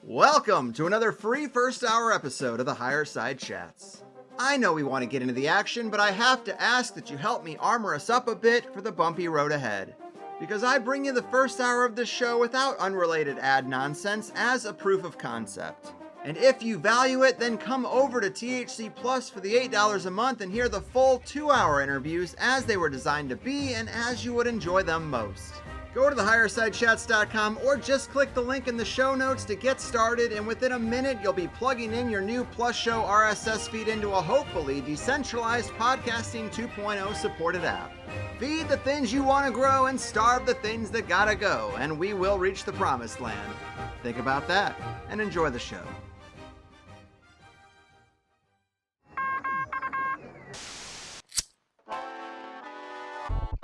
Welcome to another free first hour episode of the Higher Side Chats. I know we want to get into the action, but I have to ask that you help me armor us up a bit for the bumpy road ahead. Because I bring you the first hour of this show without unrelated ad nonsense as a proof of concept. And if you value it, then come over to THC Plus for the $8 a month and hear the full 2-hour interviews as they were designed to be and as you would enjoy them most. Go to thehighersidechats.com or just click the link in the show notes to get started, and within a minute you'll be plugging in your new Plus Show RSS feed into a hopefully decentralized podcasting 2.0 supported app. Feed the things you want to grow and starve the things that gotta go, and we will reach the promised land. Think about that and enjoy the show.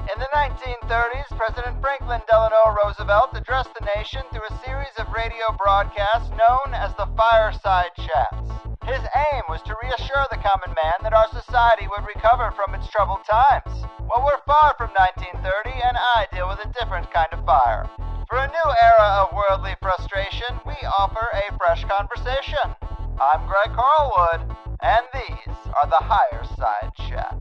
In the 1930s, President Franklin Delano Roosevelt addressed the nation through a series of radio broadcasts known as the Fireside Chats. His aim was to reassure the common man that our society would recover from its troubled times. Well, we're far from 1930, and I deal with a different kind of fire. For a new era of worldly frustration, we offer a fresh conversation. I'm Greg Carlwood, and these are the Higher Side Chats.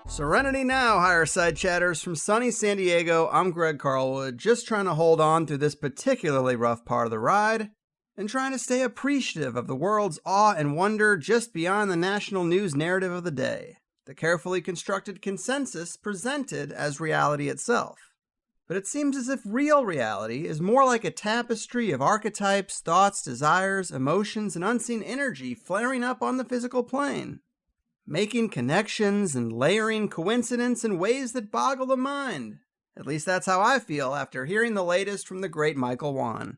Serenity now, Higher Side Chatters. From sunny San Diego, I'm Greg Carlwood, just trying to hold on through this particularly rough part of the ride, and trying to stay appreciative of the world's awe and wonder just beyond the national news narrative of the day, the carefully constructed consensus presented as reality itself. But it seems as if real reality is more like a tapestry of archetypes, thoughts, desires, emotions, and unseen energy flaring up on the physical plane, making connections and layering coincidence in ways that boggle the mind. At least that's how I feel after hearing the latest from the great Michael Wann.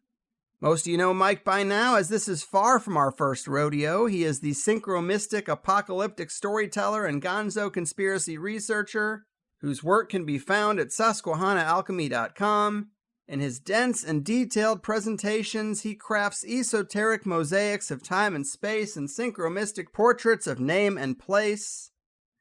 Most of you know Mike by now, as this is far from our first rodeo. He is the synchromystic apocalyptic storyteller and gonzo conspiracy researcher, whose work can be found at susquehannaalchemy.com. In his dense and detailed presentations, he crafts esoteric mosaics of time and space and synchromystic portraits of name and place.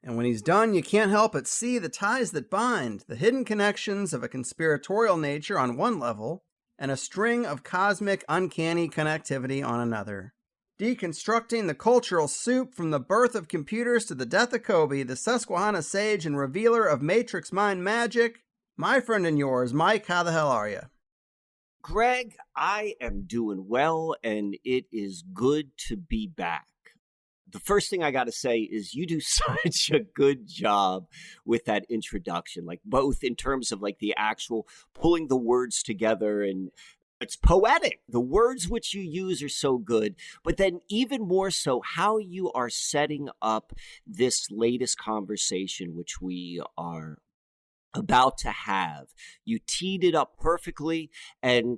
And when he's done, you can't help but see the ties that bind, the hidden connections of a conspiratorial nature on one level, and a string of cosmic, uncanny connectivity on another. Deconstructing the cultural soup from the birth of computers to the death of Kobe, the Susquehanna sage and revealer of Matrix mind magic, my friend and yours, Mike, how the hell are you? Greg, I am doing well, and it is good to be back. The first thing I got to say is you do such a good job with that introduction, like both in terms of like the actual pulling the words together, and it's poetic. The words which you use are so good, but then even more so how you are setting up this latest conversation, which we are about to have. You teed it up perfectly, and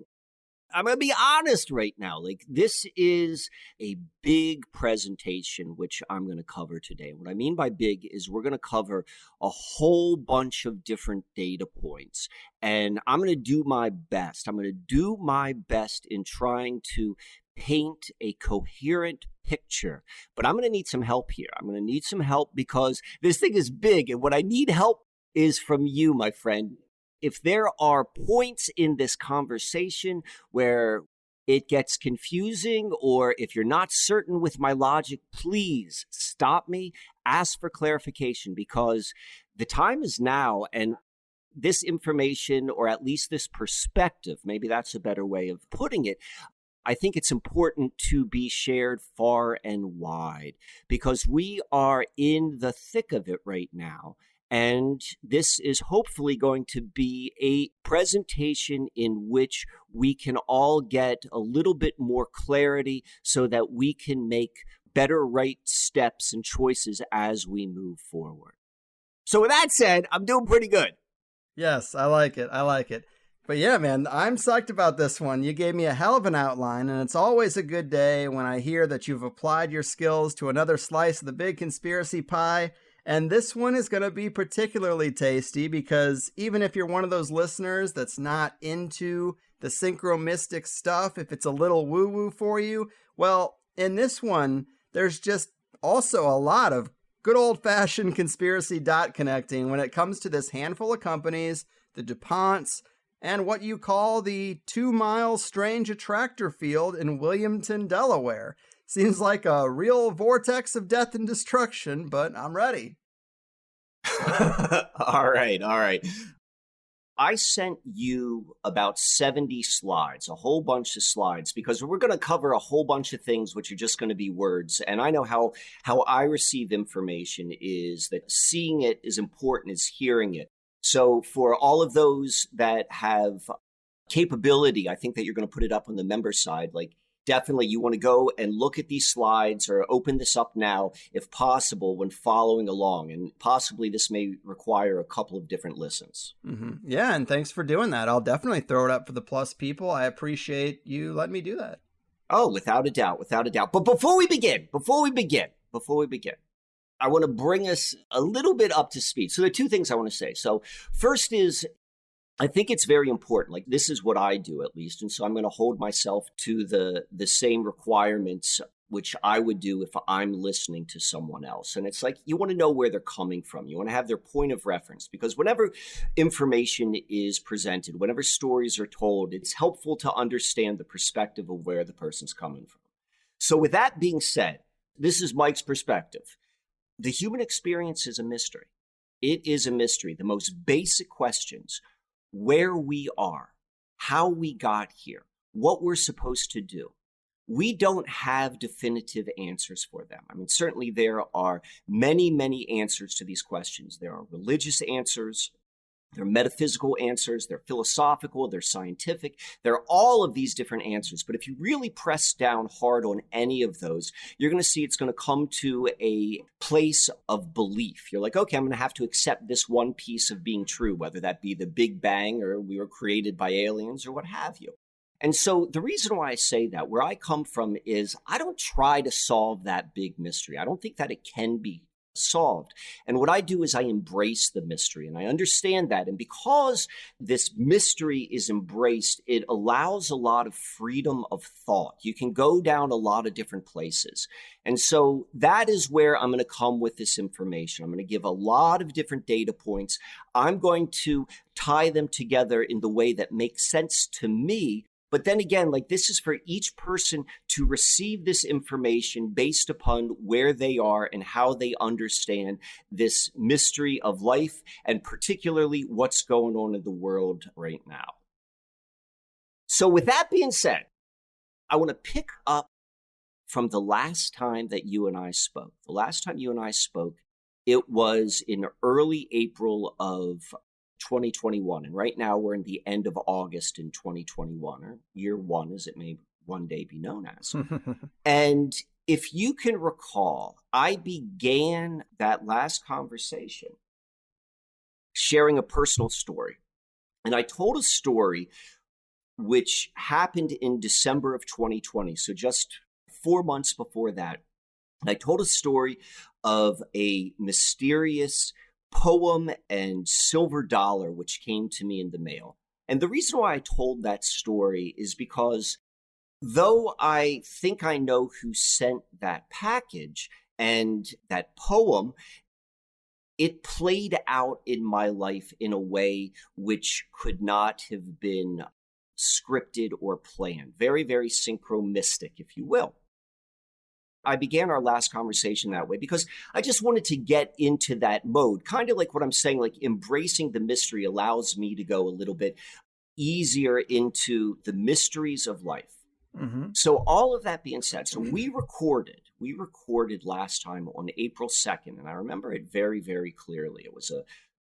I'm going to be honest right now. Like, this is a big presentation, which I'm going to cover today. What I mean by big is we're going to cover a whole bunch of different data points, and I'm going to do my best. I'm going to do my best in trying to paint a coherent picture, but I'm going to need some help here. I'm going to need some help because this thing is big, and what I need help is from you, my friend. If there are points in this conversation where it gets confusing, or if you're not certain with my logic, please stop me, ask for clarification, because the time is now, and this information, or at least this perspective, maybe that's a better way of putting it, I think it's important to be shared far and wide, because we are in the thick of it right now. And this is hopefully going to be a presentation in which we can all get a little bit more clarity so that we can make better right steps and choices as we move forward. So with that said, I'm doing pretty good. Yes, I like it. But yeah, man, I'm psyched about this one. You gave me a hell of an outline, and it's always a good day when I hear that you've applied your skills to another slice of the big conspiracy pie. And this one is going to be particularly tasty because even if you're one of those listeners that's not into the synchromystic stuff, if it's a little woo-woo for you, well, in this one, there's just also a lot of good old-fashioned conspiracy dot connecting when it comes to this handful of companies, the DuPonts, and what you call the 2-mile strange attractor field in Williamton, Delaware. Seems like a real vortex of death and destruction, but I'm ready. All right. I sent you about 70 slides, a whole bunch of slides, because we're going to cover a whole bunch of things which are just going to be words. And I know how I receive information is that seeing it is important as hearing it. So for all of those that have capability, I think that you're going to put it up on the member side, like definitely you want to go and look at these slides or open this up now, if possible, when following along. And possibly this may require a couple of different listens. Mm-hmm. Yeah, and thanks for doing that. I'll definitely throw it up for the Plus people. I appreciate you letting me do that. Oh, without a doubt. But before we begin, I want to bring us a little bit up to speed. So there are two things I want to say. So first is, I think it's very important. Like, this is what I do, at least. And so I'm going to hold myself to the same requirements which I would do if I'm listening to someone else. And it's like, you want to know where they're coming from. You want to have their point of reference, because whenever information is presented, whenever stories are told, it's helpful to understand the perspective of where the person's coming from. So with that being said, this is Mike's perspective. The human experience is a mystery. It is a mystery. The most basic questions: where we are, how we got here, what we're supposed to do. We don't have definitive answers for them. I mean, certainly there are many, many answers to these questions. There are religious answers, there are metaphysical answers, they're philosophical, they're scientific. There are all of these different answers. But if you really press down hard on any of those, you're going to see it's going to come to a place of belief. You're like, okay, I'm going to have to accept this one piece of being true, whether that be the Big Bang or we were created by aliens or what have you. And so the reason why I say that, where I come from, is I don't try to solve that big mystery. I don't think that it can be solved. And what I do is I embrace the mystery, and I understand that. And because this mystery is embraced, it allows a lot of freedom of thought. You can go down a lot of different places. And so that is where I'm going to come with this information. I'm going to give a lot of different data points. I'm going to tie them together in the way that makes sense to me. But then again, like, this is for each person to receive this information based upon where they are and how they understand this mystery of life, and particularly what's going on in the world right now. So with that being said, I want to pick up from the last time that you and I spoke. The last time you and I spoke, it was in early April of 2021. And right now we're in the end of August in 2021, or year one, as it may one day be known as. And if you can recall, I began that last conversation sharing a personal story. And I told a story which happened in December of 2020. So just 4 months before that. And I told a story of a mysterious poem and silver dollar which came to me in the mail. And the reason why I told that story is because though I think I know who sent that package and that poem, it played out in my life in a way which could not have been scripted or planned. Very, very synchronistic, if you will. I began our last conversation that way because I just wanted to get into that mode. Kind of like what I'm saying, like embracing the mystery allows me to go a little bit easier into the mysteries of life. Mm-hmm. So all of that being said, so we recorded last time on April 2nd, and I remember it very, very clearly. It was a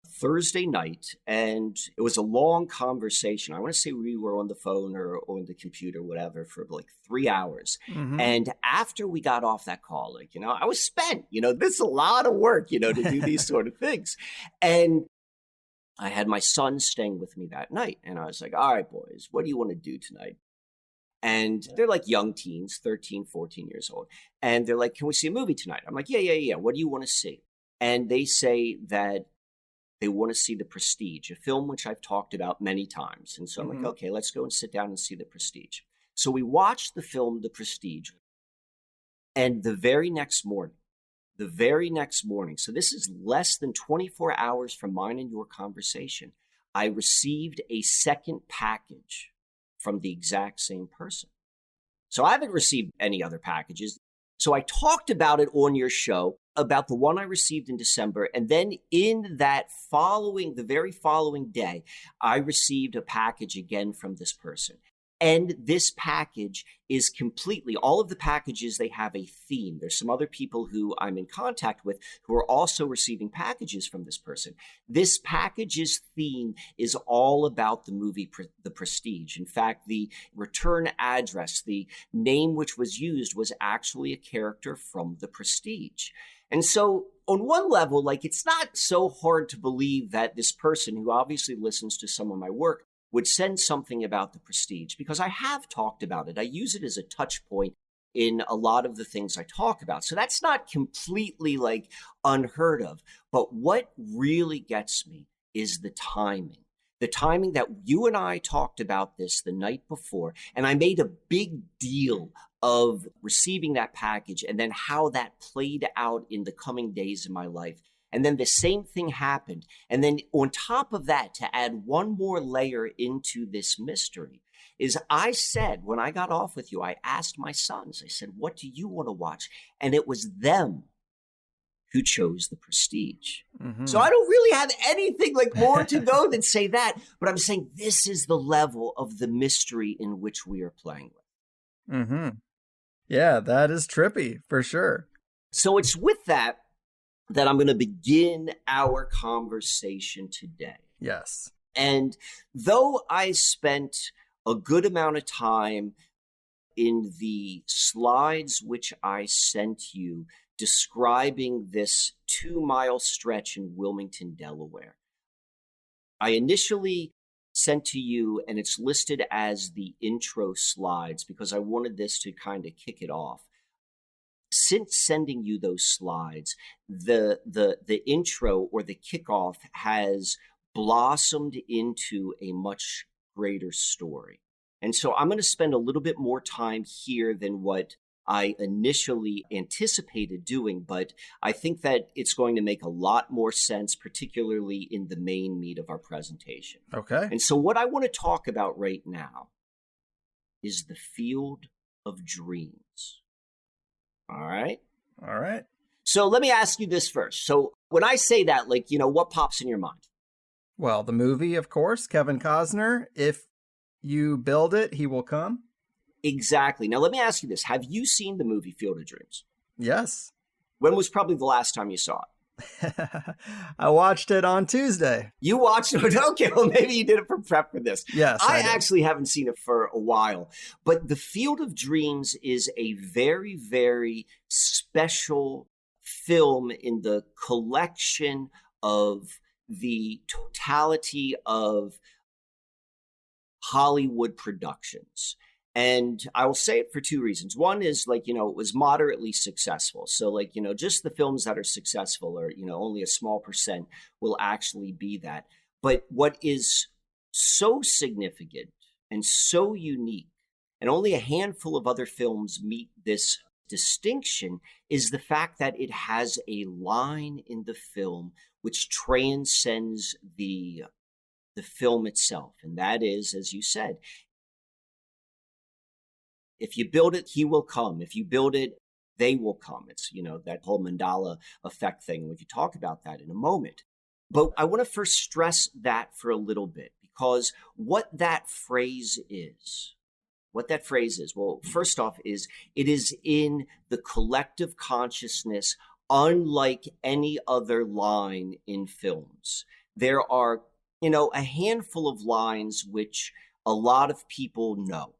Thursday night, and it was a long conversation. I want to say we were on the phone or on the computer, whatever, for like 3 hours. Mm-hmm. And after we got off that call, like, I was spent, this is a lot of work, to do these sort of things. And I had my son staying with me that night. And I was like, all right, boys, what do you want to do tonight? And they're like young teens, 13, 14 years old. And they're like, can we see a movie tonight? I'm like, yeah. What do you want to see? And they say that they want to see The Prestige, a film which I've talked about many times. And so I'm like, okay, let's go and sit down and see The Prestige. So we watched the film The Prestige. And the very next morning, so this is less than 24 hours from mine and your conversation, I received a second package from the exact same person. So I haven't received any other packages. So I talked about it on your show, about the one I received in December. And then in that the very following day, I received a package again from this person. And this package is completely, all of the packages, they have a theme. There's some other people who I'm in contact with who are also receiving packages from this person. This package's theme is all about the movie The Prestige. In fact, the return address, the name which was used, was actually a character from The Prestige. And so on one level, like, it's not so hard to believe that this person, who obviously listens to some of my work, would send something about The Prestige, because I have talked about it. I use it as a touch point in a lot of the things I talk about. So that's not completely like unheard of. But what really gets me is the timing. The timing that you and I talked about this the night before, and I made a big deal of receiving that package and then how that played out in the coming days in my life. And then the same thing happened. And then on top of that, to add one more layer into this mystery, is I said, when I got off with you, I asked my sons, I said, what do you want to watch? And it was them who chose The Prestige. Mm-hmm. So I don't really have anything like more to go than say that, but I'm saying this is the level of the mystery in which we are playing with. Mm-hmm. Yeah, that is trippy for sure. So it's with that I'm going to begin our conversation today. Yes. And though I spent a good amount of time in the slides which I sent you describing this 2-mile stretch in Wilmington, Delaware, I initially sent to you, and it's listed as the intro slides because I wanted this to kind of kick it off. Since sending you those slides, the intro or the kickoff has blossomed into a much greater story. And so I'm going to spend a little bit more time here than what I initially anticipated doing, but I think that it's going to make a lot more sense, particularly in the main meat of our presentation. Okay. And so what I want to talk about right now is the field of dreams. All right. So let me ask you this first. So when I say that, like, what pops in your mind? Well, the movie, of course, Kevin Costner. If you build it, he will come. Exactly. Now, let me ask you this. Have you seen the movie Field of Dreams? Yes. When was probably the last time you saw it? I watched it on Tuesday. You watched it? Okay, well, maybe you did it for prep for this. Yes, I actually haven't seen it for a while. But The Field of Dreams is a very, very special film in the collection of the totality of Hollywood productions. And I will say it for two reasons. One is, like, it was moderately successful. So, like, just the films that are successful, or, only a small percent will actually be that. But what is so significant and so unique, and only a handful of other films meet this distinction, is the fact that it has a line in the film which transcends the film itself. And that is, as you said, if you build it, he will come. If you build it, they will come. It's, that whole mandala effect thing. We can talk about that in a moment. But I want to first stress that for a little bit, because what that phrase is, well, first off, is it is in the collective consciousness, unlike any other line in films. There are, a handful of lines which a lot of people know.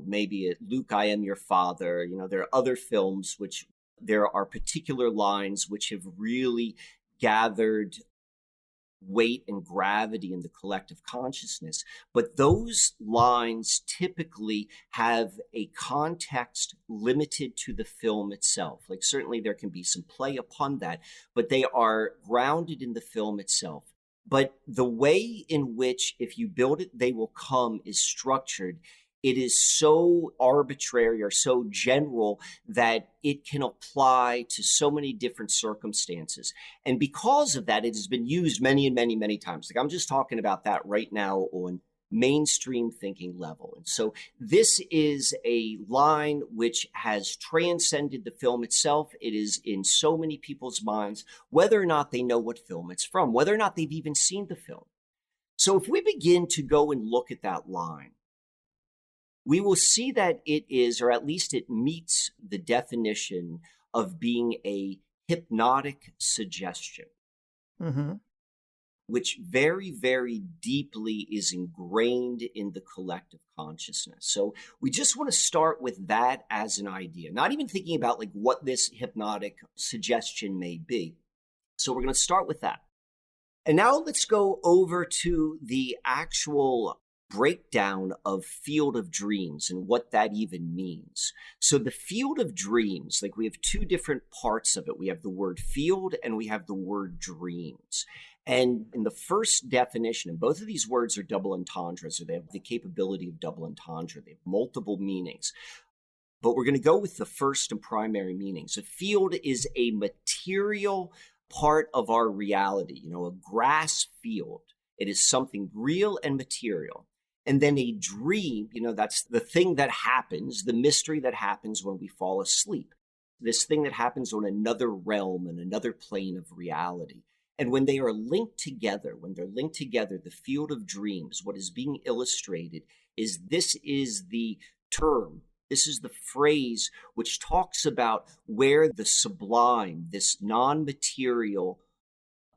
Maybe Luke, I Am Your Father. There are other films which there are particular lines which have really gathered weight and gravity in the collective consciousness. But those lines typically have a context limited to the film itself. Like, certainly there can be some play upon that, but they are grounded in the film itself. But the way in which, if you build it, they will come, is structured. it is so arbitrary or so general that it can apply to so many different circumstances. And because of that, it has been used many and many, many times. Like I'm just talking about that right now on mainstream thinking level. And so this is a line which has transcended the film itself. It is in so many people's minds, whether or not they know what film it's from, whether or not they've even seen the film. So if we begin to go and look at that line, we will see that it is, or at least it meets the definition of being a hypnotic suggestion, which very, very deeply is ingrained in the collective consciousness. So we just want to start with that as an idea, not even thinking about like what this hypnotic suggestion may be. So we're going to start with that. And now let's go over to the actual breakdown of field of dreams and what that even means. So the field of dreams, like we have two different parts of it. We have the word field and we have the word dreams. And in the first definition, and both of these words are double entendres, or they have the capability of double entendre. They have multiple meanings. But we're going to go with the first and primary meanings. A field is a material part of our reality, a grass field. It is something real and material. And then a dream, that's the thing that happens, the mystery that happens when we fall asleep. This thing that happens on another realm and another plane of reality. And when they are linked together, the field of dreams, what is being illustrated is this is the term, this is the phrase which talks about where the sublime, this non-material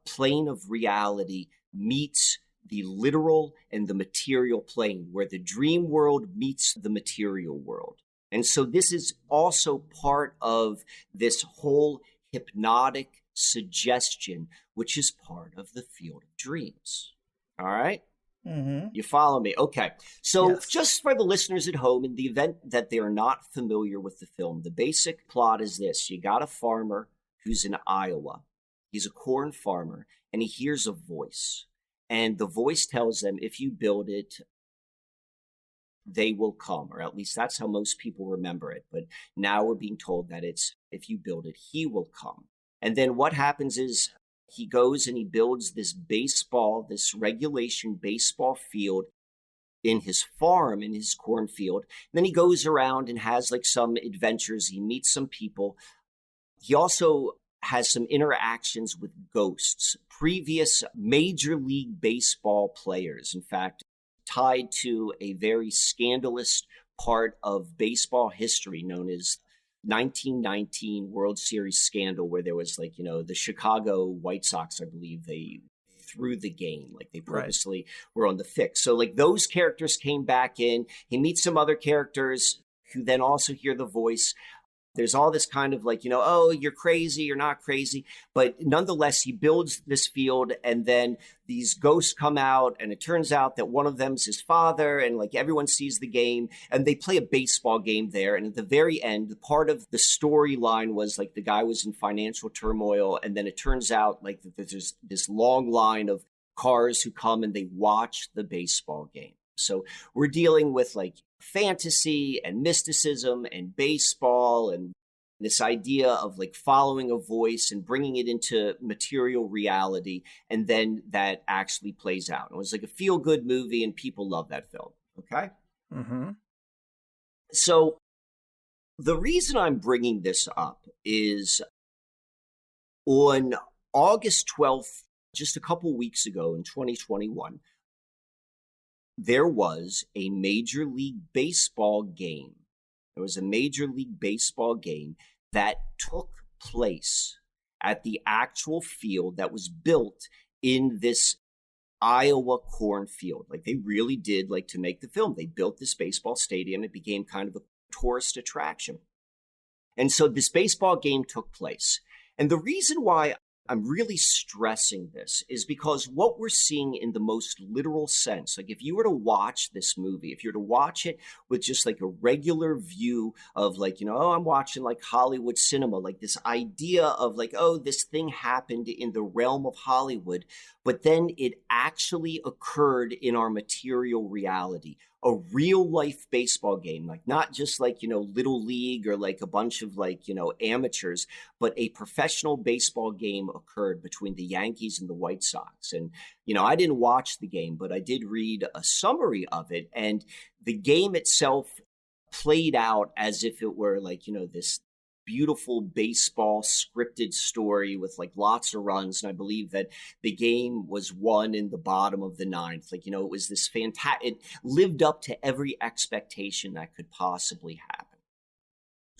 plane of reality meets the literal and the material plane, where the dream world meets the material world. And so this is also part of this whole hypnotic suggestion, which is part of the field of dreams. All right? You follow me? Okay. So just for the listeners at home, in the event that they are not familiar with the film, the basic plot is this. You got a farmer who's in Iowa. He's a corn farmer, and he hears a voice. And the voice tells them, if you build it, they will come. Or at least that's how most people remember it. But now we're being told that it's, if you build it, he will come. And then what happens is he goes and he builds this regulation baseball field in his farm, in his cornfield. And then he goes around and has like some adventures. He meets some people. He also has some interactions with ghosts, previous Major League Baseball players, in fact, tied to a very scandalous part of baseball history known as 1919 World Series scandal, where there was the Chicago White Sox, I believe, they threw the game, like they purposely were on the fix. So like those characters came back in. He meets some other characters who then also hear the voice. There's all this kind of oh, you're crazy, you're not crazy. But nonetheless, he builds this field, and then these ghosts come out, and it turns out that one of them's his father, and everyone sees the game, and they play a baseball game there. And at the very end, part of the storyline was the guy was in financial turmoil, and then it turns out that there's this long line of cars who come and they watch the baseball game. So we're dealing with fantasy and mysticism and baseball and this idea of following a voice and bringing it into material reality. And then that actually plays out. It was a feel-good movie and people love that film. Okay. So the reason I'm bringing this up is on August 12th, just a couple weeks ago in 2021, there was a Major League Baseball game. There was a Major League Baseball game that took place at the actual field that was built in this Iowa cornfield. They really did to make the film. They built this baseball stadium. It became kind of a tourist attraction. And so this baseball game took place. And the reason why I'm really stressing this is because what we're seeing in the most literal sense, if you were to watch this movie, if you were to watch it with just a regular view of oh, I'm watching Hollywood cinema, this idea of oh, this thing happened in the realm of Hollywood, but then it actually occurred in our material reality. a real life baseball game, like not just like, little league or like a bunch of like, amateurs, but a professional baseball game occurred between the Yankees and the White Sox. And, I didn't watch the game, but I did read a summary of it. And the game itself played out as if it were like, this beautiful baseball scripted story with like lots of runs. And I believe that the game was won in the bottom of the ninth. Like, it was this fantastic, it lived up to every expectation that could possibly happen.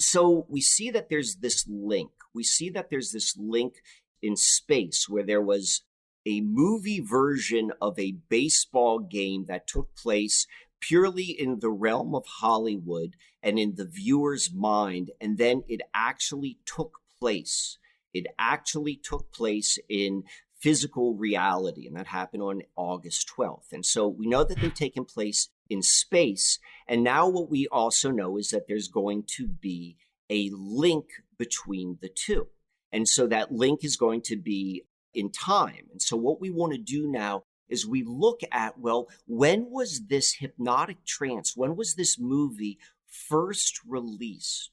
So we see that there's this link. We see that there's this link in space where there was a movie version of a baseball game that took place purely in the realm of Hollywood and in the viewer's mind. And then it actually took place. It actually took place in physical reality. And that happened on August 12th. And so we know that they've taken place in space. And now what we also know is that there's going to be a link between the two. And so that link is going to be in time. And so what we want to do now is we look at, well, when was this hypnotic trance, when was this movie first released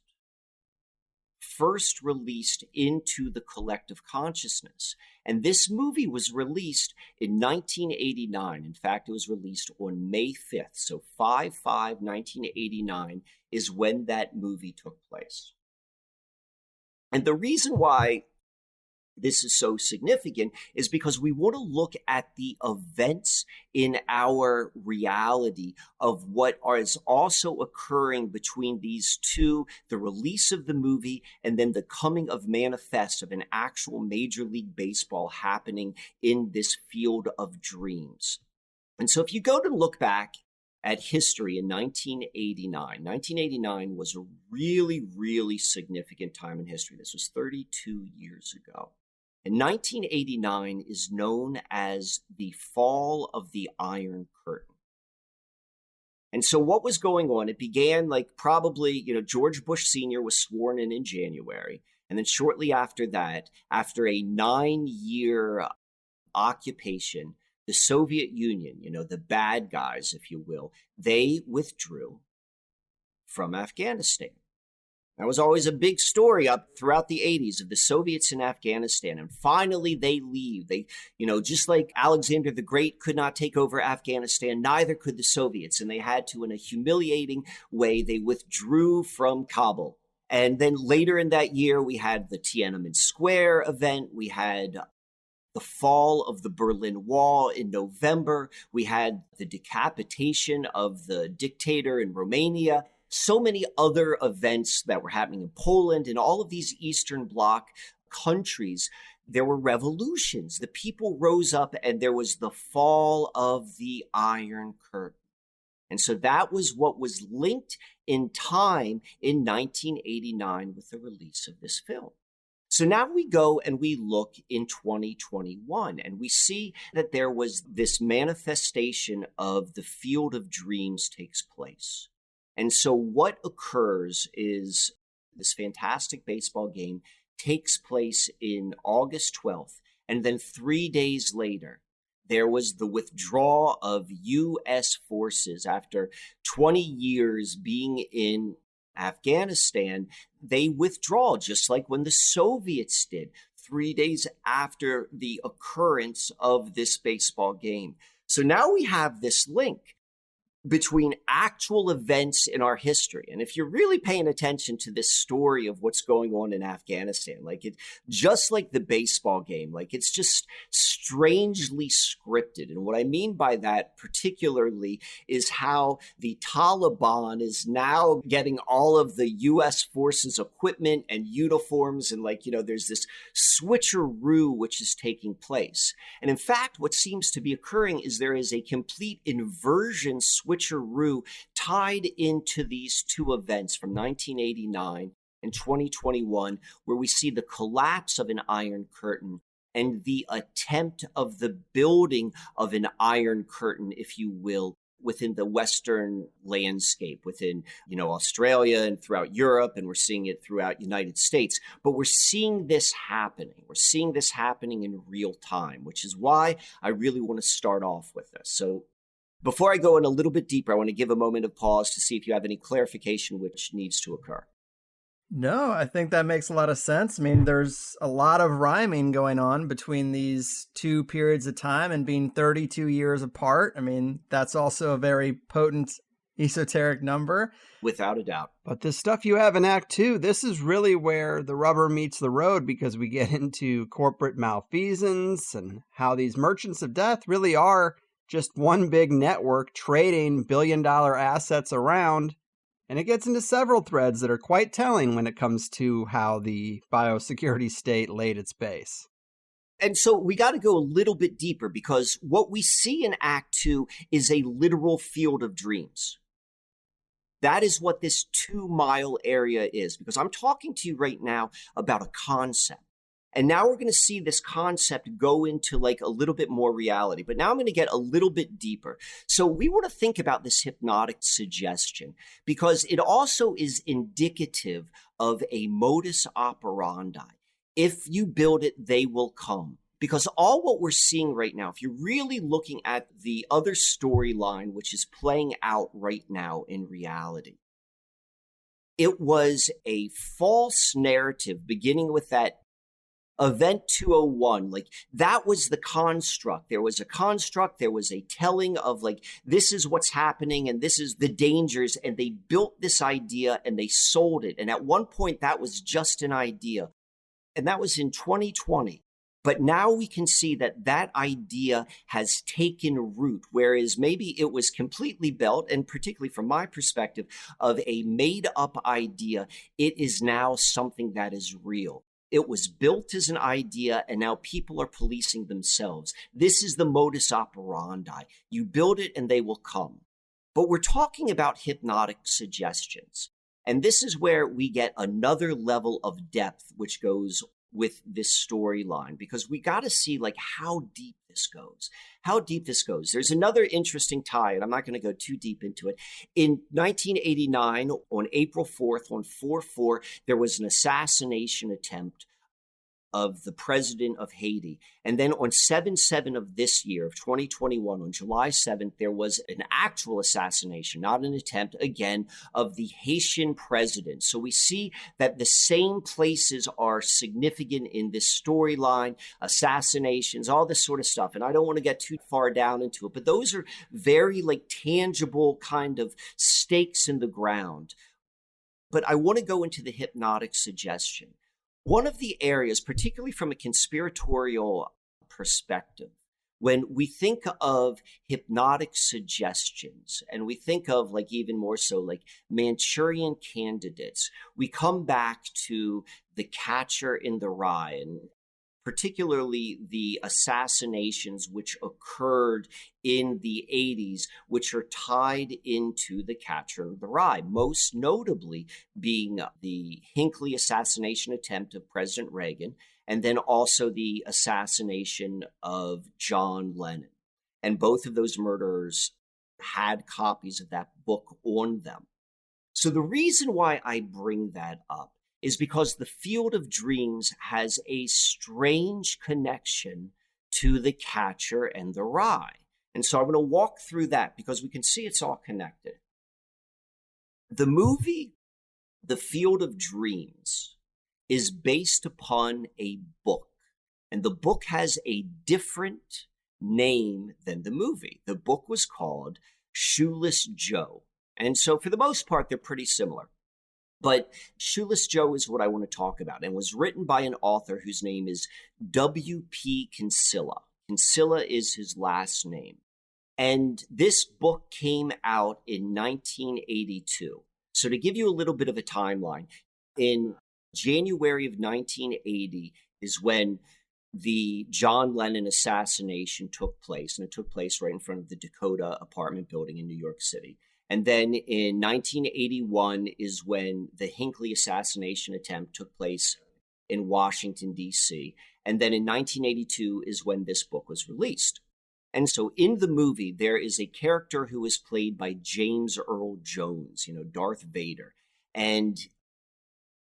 into the collective consciousness? And this movie was released in 1989. In fact, it was released on May 5th. So 5/5/1989 is when that movie took place. And the reason why this is so significant is because we want to look at the events in our reality of what is also occurring between these two, the release of the movie and then the coming of manifest of an actual Major League Baseball happening in this field of dreams. And so if you go to look back at history in 1989 was a really, really significant time in history. This was 32 years ago. And 1989 is known as the fall of the Iron Curtain. And so what was going on? It began like probably, George Bush Sr. was sworn in January. And then shortly after that, after a 9-year occupation, the Soviet Union, the bad guys, if you will, they withdrew from Afghanistan. That was always a big story up throughout the 80s of the Soviets in Afghanistan. And finally they leave. They, just like Alexander the Great could not take over Afghanistan, neither could the Soviets. And they had to, in a humiliating way, they withdrew from Kabul. And then later in that year, we had the Tiananmen Square event. We had the fall of the Berlin Wall in November. We had the decapitation of the dictator in Romania. So many other events that were happening in Poland and all of these Eastern Bloc countries. There were revolutions. The people rose up and there was the fall of the Iron Curtain. And so that was what was linked in time in 1989 with the release of this film. So now we go and we look in 2021 and we see that there was this manifestation of the field of dreams takes place. And so what occurs is this fantastic baseball game takes place in August 12th. And then 3 days later, there was the withdrawal of U.S. forces after 20 years being in Afghanistan. They withdraw just like when the Soviets did 3 days after the occurrence of this baseball game. So now we have this link between actual events in our history. And if you're really paying attention to this story of what's going on in Afghanistan, like it, just like the baseball game, like it's just strangely scripted. And what I mean by that particularly is how the Taliban is now getting all of the U.S. forces equipment and uniforms. And there's this switcheroo which is taking place. And in fact, what seems to be occurring is there is a complete inversion switcheroo tied into these two events from 1989 and 2021, where we see the collapse of an Iron Curtain and the attempt of the building of an Iron Curtain, if you will, within the Western landscape, within, Australia and throughout Europe, and we're seeing it throughout United States. But we're seeing this happening. We're seeing this happening in real time, which is why I really want to start off with this. So Before I go in a little bit deeper, I want to give a moment of pause to see if you have any clarification which needs to occur. No, I think that makes a lot of sense. I mean, there's a lot of rhyming going on between these two periods of time and being 32 years apart. I mean, that's also a very potent esoteric number. Without a doubt. But the stuff you have in Act 2, this is really where the rubber meets the road, because we get into corporate malfeasance and how these merchants of death really are just one big network trading billion-dollar assets around. And it gets into several threads that are quite telling when it comes to how the biosecurity state laid its base. And so we got to go a little bit deeper, because what we see in Act 2 is a literal field of dreams. That is what this 2-mile area is, because I'm talking to you right now about a concept. And now we're going to see this concept go into like a little bit more reality. But now I'm going to get a little bit deeper. So we want to think about this hypnotic suggestion, because it also is indicative of a modus operandi. If you build it, they will come. Because all what we're seeing right now, if you're really looking at the other storyline, which is playing out right now in reality, it was a false narrative beginning with that Event 201, like that was the construct. There was a construct, there was a telling of like, this is what's happening and this is the dangers. And they built this idea and they sold it. And at one point that was just an idea. And that was in 2020. But now we can see that that idea has taken root, whereas maybe it was completely built, and particularly from my perspective, of a made up idea, it is now something that is real. It was built as an idea, and now people are policing themselves. This is the modus operandi. You build it and they will come. But we're talking about hypnotic suggestions. And this is where we get another level of depth, which goes with this storyline, because we got to see like how deep this goes. There's another interesting tie, and I'm not going to go too deep into it. In 1989, on April 4th, on 4/4, there was an assassination attempt of the president of Haiti. And then on 7/7 of this year, of 2021, on July 7th, there was an actual assassination, not an attempt, again, of the Haitian president. So we see that the same places are significant in this storyline, assassinations, all this sort of stuff. And I don't want to get too far down into it, but those are very like tangible kind of stakes in the ground. But I want to go into the hypnotic suggestion. One of the areas, particularly from a conspiratorial perspective, when we think of hypnotic suggestions, and we think of like even more so like Manchurian candidates, we come back to The Catcher in the Rye, and particularly the assassinations which occurred in the 80s, which are tied into The Catcher in the Rye, most notably being the Hinckley assassination attempt of President Reagan, and then also the assassination of John Lennon. And both of those murderers had copies of that book on them. So the reason why I bring that up is because the Field of Dreams has a strange connection to The Catcher and the Rye. And so I'm going to walk through that because we can see it's all connected. The movie, The Field of Dreams, is based upon a book. And the book has a different name than the movie. The book was called Shoeless Joe. And so for the most part, they're pretty similar. But Shoeless Joe is what I want to talk about, and was written by an author whose name is W.P. Kinsella. Kinsella is his last name. And this book came out in 1982. So to give you a little bit of a timeline, in January of 1980 is when the John Lennon assassination took place, and it took place right in front of the Dakota apartment building in New York City. And then in 1981 is when the Hinckley assassination attempt took place in Washington, D.C. And then in 1982 is when this book was released. And so in the movie, there is a character who is played by James Earl Jones, Darth Vader. And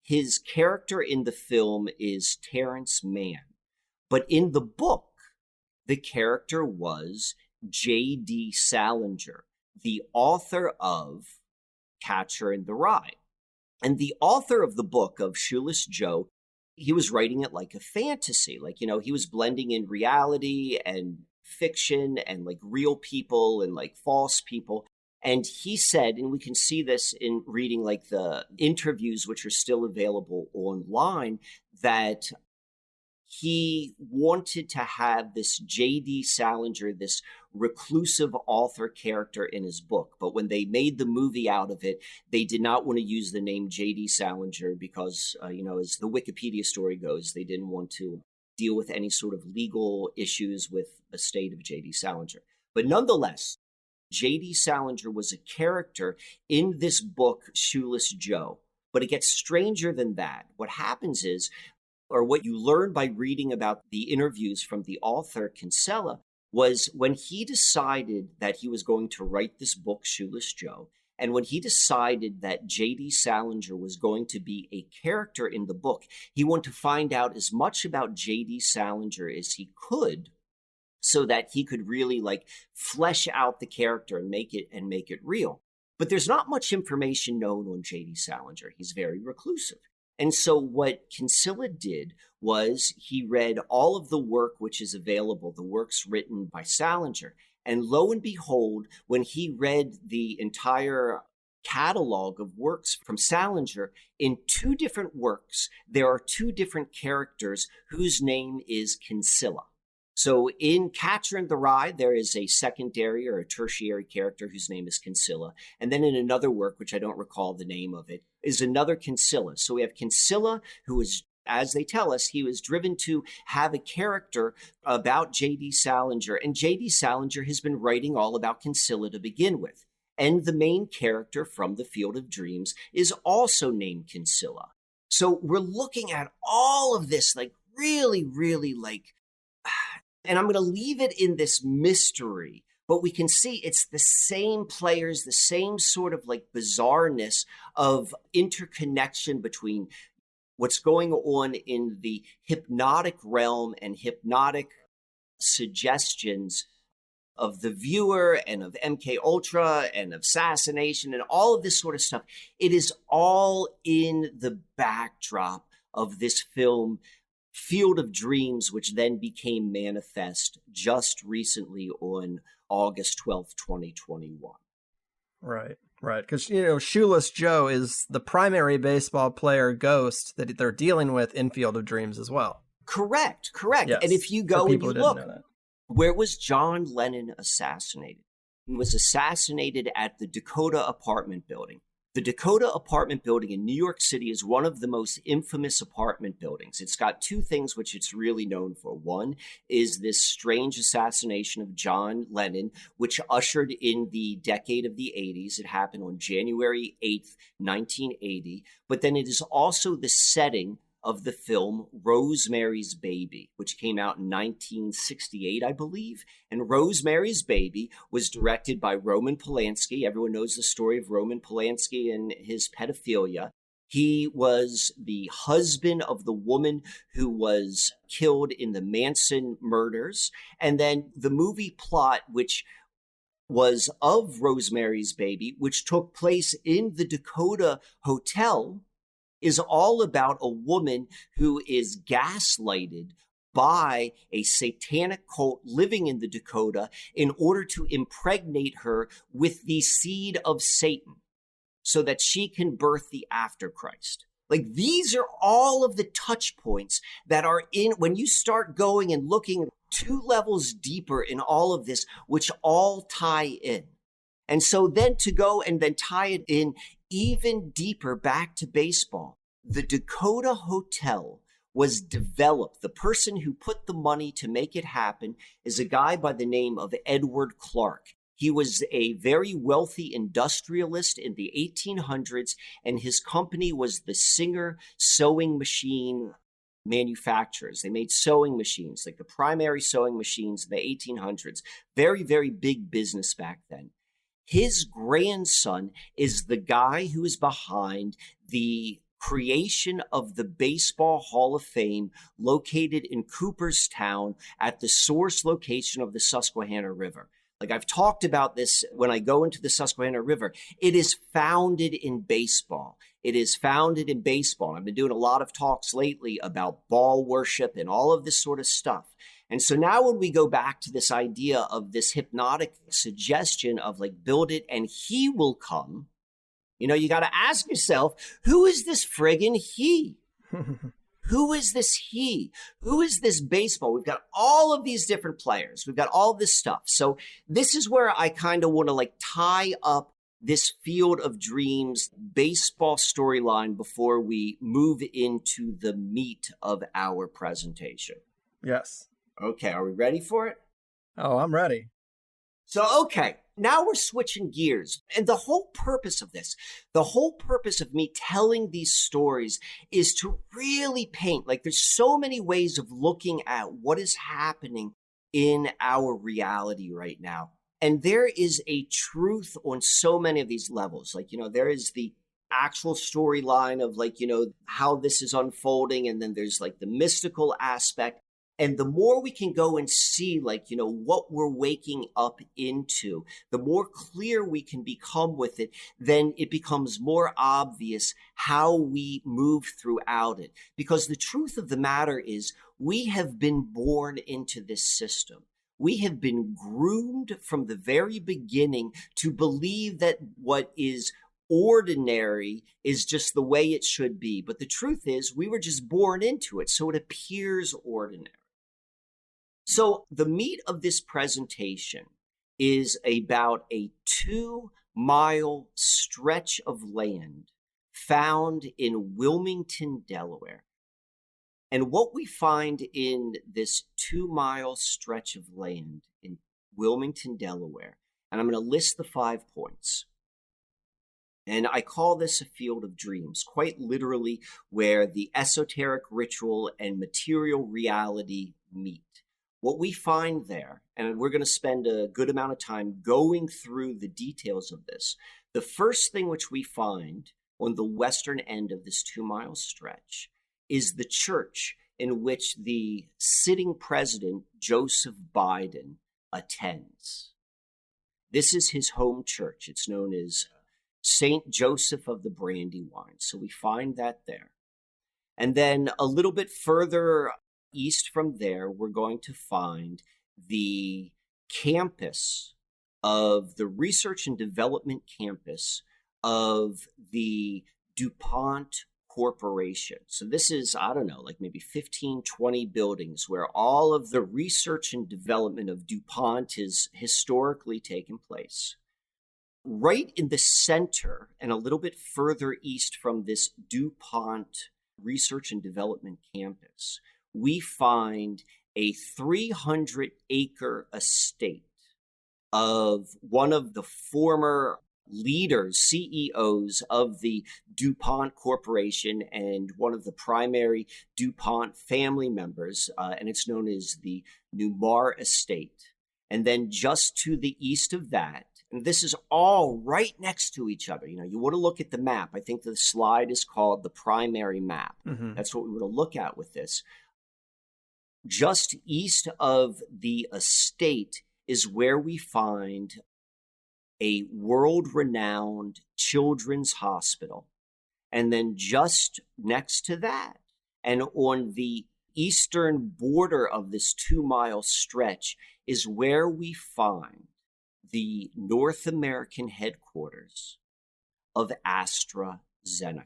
his character in the film is Terrence Mann. But in the book, the character was J.D. Salinger, the author of Catcher in the Rye. And the author of the book of Shoeless Joe, he was writing it like a fantasy. Like, he was blending in reality and fiction and like real people and like false people. And he said, and we can see this in reading like the interviews, which are still available online, that he wanted to have this J.D. Salinger, this reclusive author character in his book. But when they made the movie out of it, they did not want to use the name J.D. Salinger because, as the Wikipedia story goes, they didn't want to deal with any sort of legal issues with the estate of J.D. Salinger. But nonetheless, J.D. Salinger was a character in this book, Shoeless Joe. But it gets stranger than that. What happens is, or what you learn by reading about the interviews from the author Kinsella, was when he decided that he was going to write this book, Shoeless Joe, and when he decided that J.D. Salinger was going to be a character in the book, he wanted to find out as much about J.D. Salinger as he could so that he could really like flesh out the character and make it real. But there's not much information known on J.D. Salinger. He's very reclusive. And so what Kinsella did was he read all of the work which is available, the works written by Salinger. And lo and behold, when he read the entire catalog of works from Salinger, in two different works, there are two different characters whose name is Kinsella. So in Catcher in the Rye, there is a secondary or a tertiary character whose name is Kinsella. And then in another work, which I don't recall the name of it, is another Kinsella. So we have Kinsella, who is, as they tell us, he was driven to have a character about J.D. Salinger. And J.D. Salinger has been writing all about Kinsella to begin with. And the main character from the Field of Dreams is also named Kinsella. So we're looking at all of this, like really, really like... And I'm going to leave it in this mystery, but we can see it's the same players, the same sort of like bizarreness of interconnection between what's going on in the hypnotic realm and hypnotic suggestions of the viewer and of MK Ultra and of assassination and all of this sort of stuff. It is all in the backdrop of this film, Field of Dreams, which then became manifest just recently on August 12th, 2021. Right. Because, Shoeless Joe is the primary baseball player ghost that they're dealing with in Field of Dreams as well. Correct. Yes. And if you go and you look, know that. Where was John Lennon assassinated? He was assassinated at the Dakota apartment building. The Dakota apartment building in New York City is one of the most infamous apartment buildings. It's got two things which it's really known for. One is this strange assassination of John Lennon, which ushered in the decade of the 80s. It happened on January 8th, 1980. But then it is also the setting of the film Rosemary's Baby, which came out in 1968, I believe. And Rosemary's Baby was directed by Roman Polanski. Everyone knows the story of Roman Polanski and his pedophilia. He was the husband of the woman who was killed in the Manson murders. And then the movie plot, which was of Rosemary's Baby, which took place in the Dakota Hotel, is all about a woman who is gaslighted by a satanic cult living in the Dakota in order to impregnate her with the seed of Satan so that she can birth the Afterchrist. Like, these are all of the touch points that are in when you start going and looking 2 levels deeper in all of this, which all tie in. And so then to go and then tie it in even deeper back to baseball, the Dakota Hotel was developed. The person who put the money to make it happen is a guy by the name of Edward Clark. He was a very wealthy industrialist in the 1800s, and his company was the Singer sewing machine manufacturers. They made sewing machines, like the primary sewing machines in the 1800s. Very, very big business back then. His grandson is the guy who is behind the creation of the Baseball Hall of Fame located in Cooperstown at the source location of the Susquehanna River. Like I've talked about this when I go into the Susquehanna River. It is founded in baseball. It is founded in baseball. I've been doing a lot of talks lately about ball worship and all of this sort of stuff. And so now when we go back to this idea of this hypnotic suggestion of like, build it and he will come, you know, you got to ask yourself, who is this friggin' he? Who is this he? Who is this baseball? We've got all of these different players. We've got all this stuff. So this is where I kind of want to like tie up this Field of Dreams baseball storyline before we move into the meat of our presentation. Yes. Okay, are we ready for it? Oh, I'm ready. So, okay, now we're switching gears. And the whole purpose of this, the whole purpose of me telling these stories is to really paint, like there's so many ways of looking at what is happening in our reality right now. And there is a truth on so many of these levels. Like, you know, there is the actual storyline of like, you know, how this is unfolding. And then there's like the mystical aspect. And the more we can go and see, like, you know, what we're waking up into, the more clear we can become with it, then it becomes more obvious how we move throughout it. Because the truth of the matter is we have been born into this system. We have been groomed from the very beginning to believe that what is ordinary is just the way it should be. But the truth is we were just born into it, so it appears ordinary. So the meat of this presentation is about a 2-mile stretch of land found in Wilmington, Delaware. And what we find in this 2-mile stretch of land in Wilmington, Delaware, and I'm going to list the 5 points. And I call this a field of dreams, quite literally, where the esoteric ritual and material reality meet. What we find there, and we're going to spend a good amount of time going through the details of this. The first thing which we find on the western end of this 2-mile stretch is the church in which the sitting president, Joseph Biden, attends. This is his home church. It's known as St. Joseph of the Brandywine. So we find that there. And then a little bit further east from there, we're going to find the campus of the research and development campus of the DuPont Corporation. So this is, I don't know, like maybe 15, 20 buildings where all of the research and development of DuPont has historically taken place. Right in the center and a little bit further east from this DuPont Research and Development Campus, we find a 300-acre estate of one of the former leaders, CEOs of the DuPont Corporation and one of the primary DuPont family members, and it's known as the Newmar Estate. And then just to the east of that, and this is all right next to each other. You know, you want to look at the map. I think the slide is called the primary map. Mm-hmm. That's what we want to look at with this. Just east of the estate is where we find a world-renowned children's hospital. And then just next to that, and on the eastern border of this 2-mile stretch, is where we find the North American headquarters of AstraZeneca.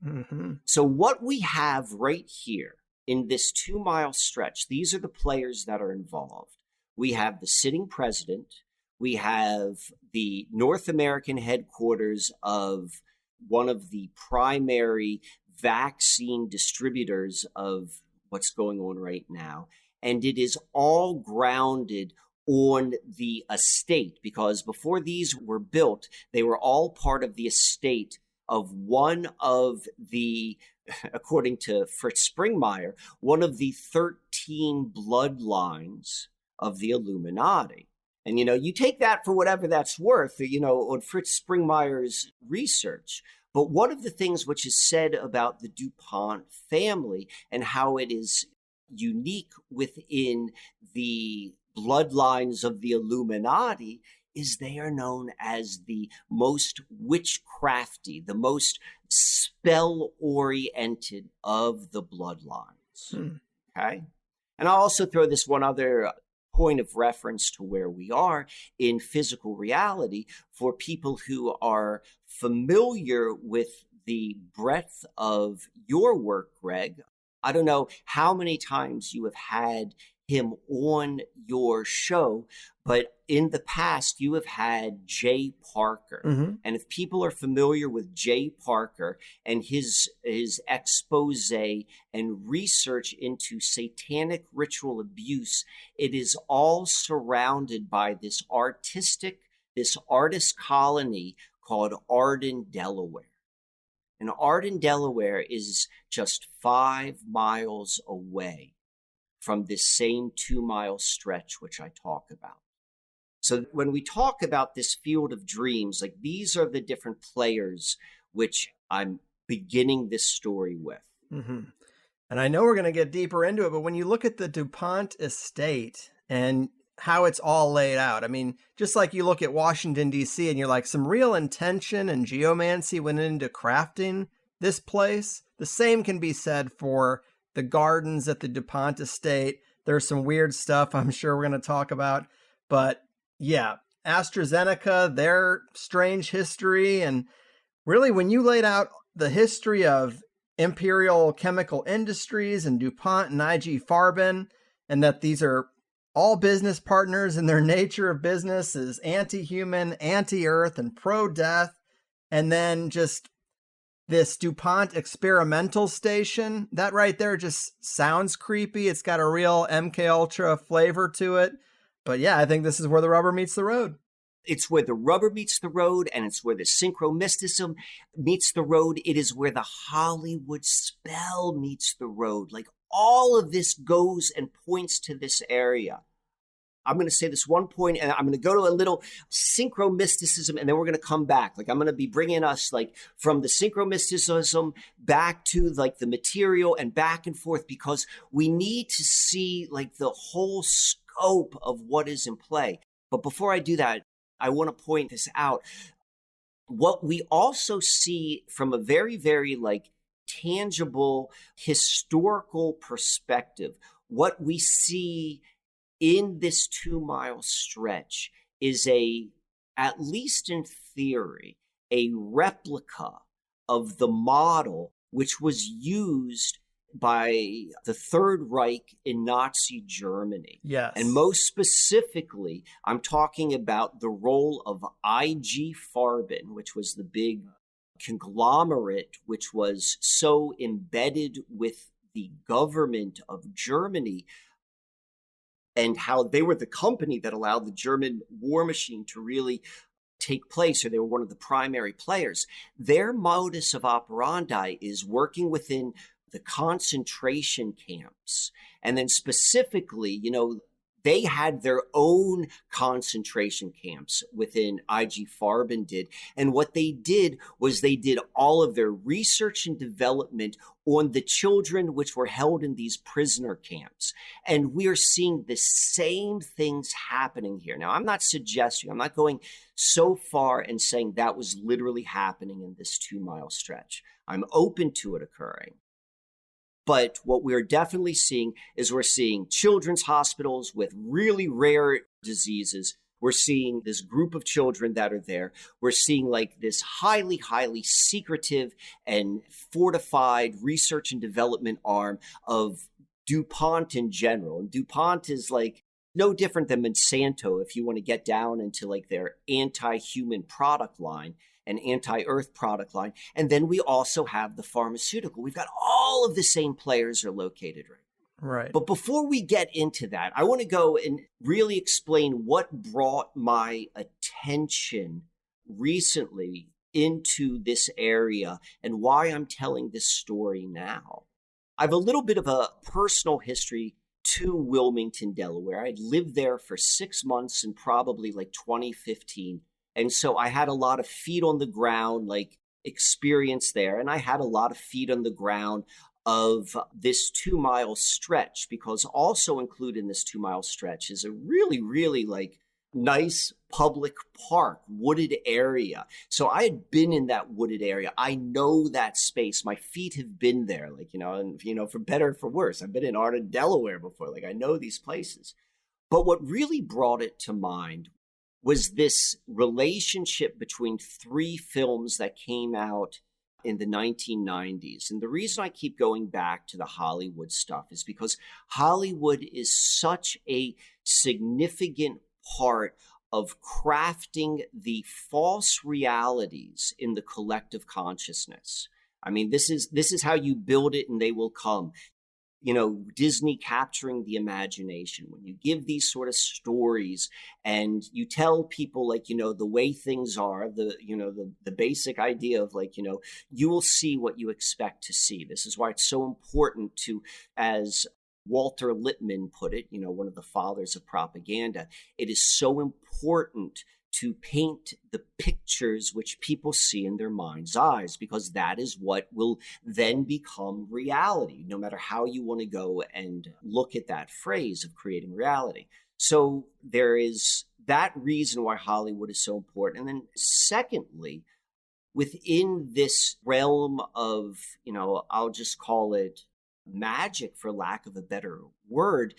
Mm-hmm. So what we have right here in this 2-mile stretch, these are the players that are involved. We have the sitting president. We have the North American headquarters of one of the primary vaccine distributors of what's going on right now. And it is all grounded on the estate, because before these were built, they were all part of the estate of one of the, according to Fritz Springmeier, one of the 13 bloodlines of the Illuminati. And, you know, you take that for whatever that's worth, you know, on Fritz Springmeier's research. But one of the things which is said about the DuPont family and how it is unique within the bloodlines of the Illuminati is they are known as the most witchcrafty, the most spell-oriented of the bloodlines. Okay? And I'll also throw this one other point of reference to where we are in physical reality for people who are familiar with the breadth of your work, Greg. I don't know how many times you have had him on your show, but in the past you have had Jay Parker. And if people are familiar with Jay Parker and his expose and research into satanic ritual abuse, it is all surrounded by this artist colony called Arden, Delaware. And Arden, Delaware is just 5 miles away from this same 2-mile stretch, which I talk about. So when we talk about this field of dreams, like these are the different players which I'm beginning this story with. And I know we're going to get deeper into it, but when you look at the DuPont estate and how it's all laid out, I mean, just like you look at Washington, D.C., and you're like, some real intention and geomancy went into crafting this place. The same can be said for the gardens at the DuPont estate. There's some weird stuff I'm sure we're going to talk about. But yeah, AstraZeneca, their strange history. And really, when you laid out the history of Imperial Chemical Industries and DuPont and IG Farben, and that these are all business partners and their nature of business is anti-human, anti-earth, and pro-death. And then just this DuPont experimental station, that right there just sounds creepy. It's got a real MK Ultra flavor to it. But yeah, I think this is where the rubber meets the road. It's where the rubber meets the road, and it's where the synchromysticism meets the road. It is where the Hollywood spell meets the road. Like all of this goes and points to this area. I'm going to say this one point, and I'm going to go to a little synchromysticism, and then we're going to come back. Like I'm going to be bringing us like from the synchromysticism back to like the material and back and forth, because we need to see like the whole scope of what is in play. But before I do that, I want to point this out. What we also see from a very, very like tangible historical perspective, what we see in this 2-mile stretch is at least in theory, a replica of the model which was used by the Third Reich in Nazi Germany. Yes. And most specifically, I'm talking about the role of IG Farben, which was the big conglomerate which was so embedded with the government of Germany, and how they were the company that allowed the German war machine to really take place, or they were one of the primary players. Their modus of operandi is working within the concentration camps. And then specifically, they had their own concentration camps within IG Farben did. And what they did was they did all of their research and development on the children which were held in these prisoner camps. And we are seeing the same things happening here. Now, I'm not going so far and saying that was literally happening in this 2-mile stretch. I'm open to it occurring. But what we're definitely seeing is we're seeing children's hospitals with really rare diseases. We're seeing this group of children that are there. We're seeing like this highly, highly secretive and fortified research and development arm of DuPont in general. And DuPont is like no different than Monsanto if you want to get down into like their anti-human product line and anti-earth product line. And then we also have the pharmaceutical. We've got all of the same players are located right. But before we get into that, I want to go and really explain what brought my attention recently into this area and why I'm telling this story now. I have a little bit of a personal history to Wilmington, Delaware. I'd lived there for 6 months in probably like 2015. And so I had a lot of feet on the ground, like experience there. And I had a lot of feet on the ground of this 2-mile stretch, because also included in this 2-mile stretch is a really, really like nice public park, wooded area. So I had been in that wooded area. I know that space. My feet have been there, like, and, for better or for worse. I've been in Arden, Delaware before. Like, I know these places. But what really brought it to mind was this relationship between 3 films that came out in the 1990s. And the reason I keep going back to the Hollywood stuff is because Hollywood is such a significant part of crafting the false realities in the collective consciousness. I mean, this is how you build it and they will come. Disney capturing the imagination. When you give these sort of stories and you tell people like, the way things are, the basic idea of like, you will see what you expect to see. This is why it's so important to, as Walter Lippmann put it, one of the fathers of propaganda, it is so important to paint the pictures which people see in their mind's eyes, because that is what will then become reality, no matter how you want to go and look at that phrase of creating reality. So there is that reason why Hollywood is so important. And then secondly, within this realm of, I'll just call it magic for lack of a better word,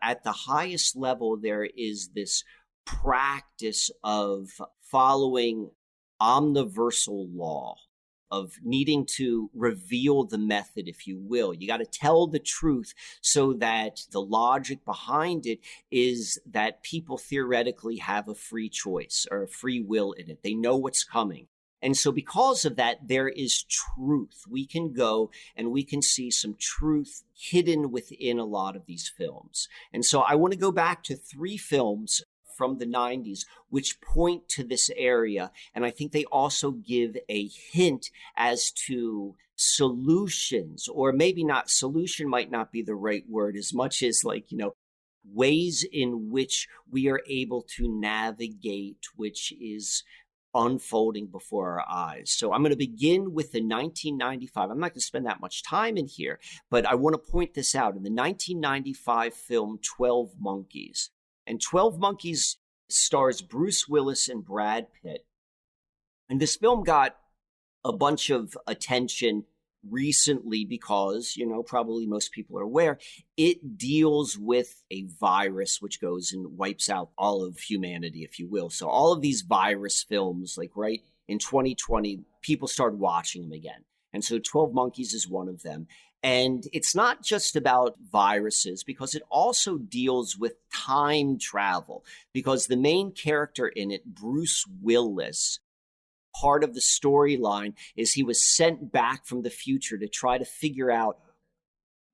at the highest level, there is this practice of following omniversal law, of needing to reveal the method, if you will. You got to tell the truth so that the logic behind it is that people theoretically have a free choice or a free will in it. They know what's coming. And so because of that, there is truth. We can go and we can see some truth hidden within a lot of these films. And so I want to go back to 3 films from the 90s, which point to this area. And I think they also give a hint as to solutions, or maybe not, solution might not be the right word, as much as like, ways in which we are able to navigate, which is unfolding before our eyes. So I'm going to begin with the 1995. I'm not going to spend that much time in here, but I want to point this out. In the 1995 film 12 Monkeys, and 12 Monkeys stars Bruce Willis and Brad Pitt. And this film got a bunch of attention recently because, probably most people are aware, it deals with a virus which goes and wipes out all of humanity, if you will. So all of these virus films, like right in 2020, people started watching them again. And so 12 Monkeys is one of them. And it's not just about viruses, because it also deals with time travel, because the main character in it, Bruce Willis, part of the storyline is he was sent back from the future to try to figure out.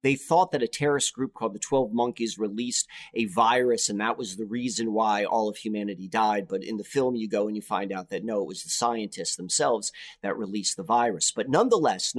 They thought that a terrorist group called the 12 Monkeys released a virus, and that was the reason why all of humanity died. But in the film, you go and you find out that no, it was the scientists themselves that released the virus. But nonetheless,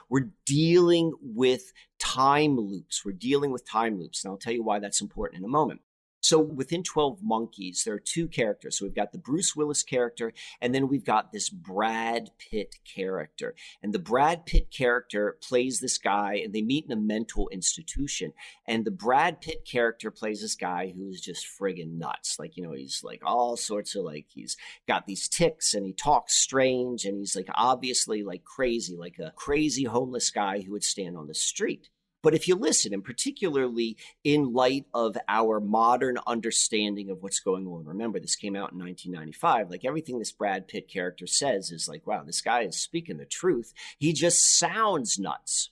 we're dealing with time loops. And I'll tell you why that's important in a moment. So within 12 Monkeys, there are 2 characters. So we've got the Bruce Willis character, and then we've got this Brad Pitt character. And the Brad Pitt character plays this guy, and they meet in a mental institution. And the Brad Pitt character plays this guy who is just friggin' nuts. Like, he's like all sorts of like, he's got these tics, and he talks strange, and he's like obviously like crazy, like a crazy homeless guy who would stand on the street. But if you listen, and particularly in light of our modern understanding of what's going on, remember this came out in 1995, like everything this Brad Pitt character says is like, wow, this guy is speaking the truth. He just sounds nuts.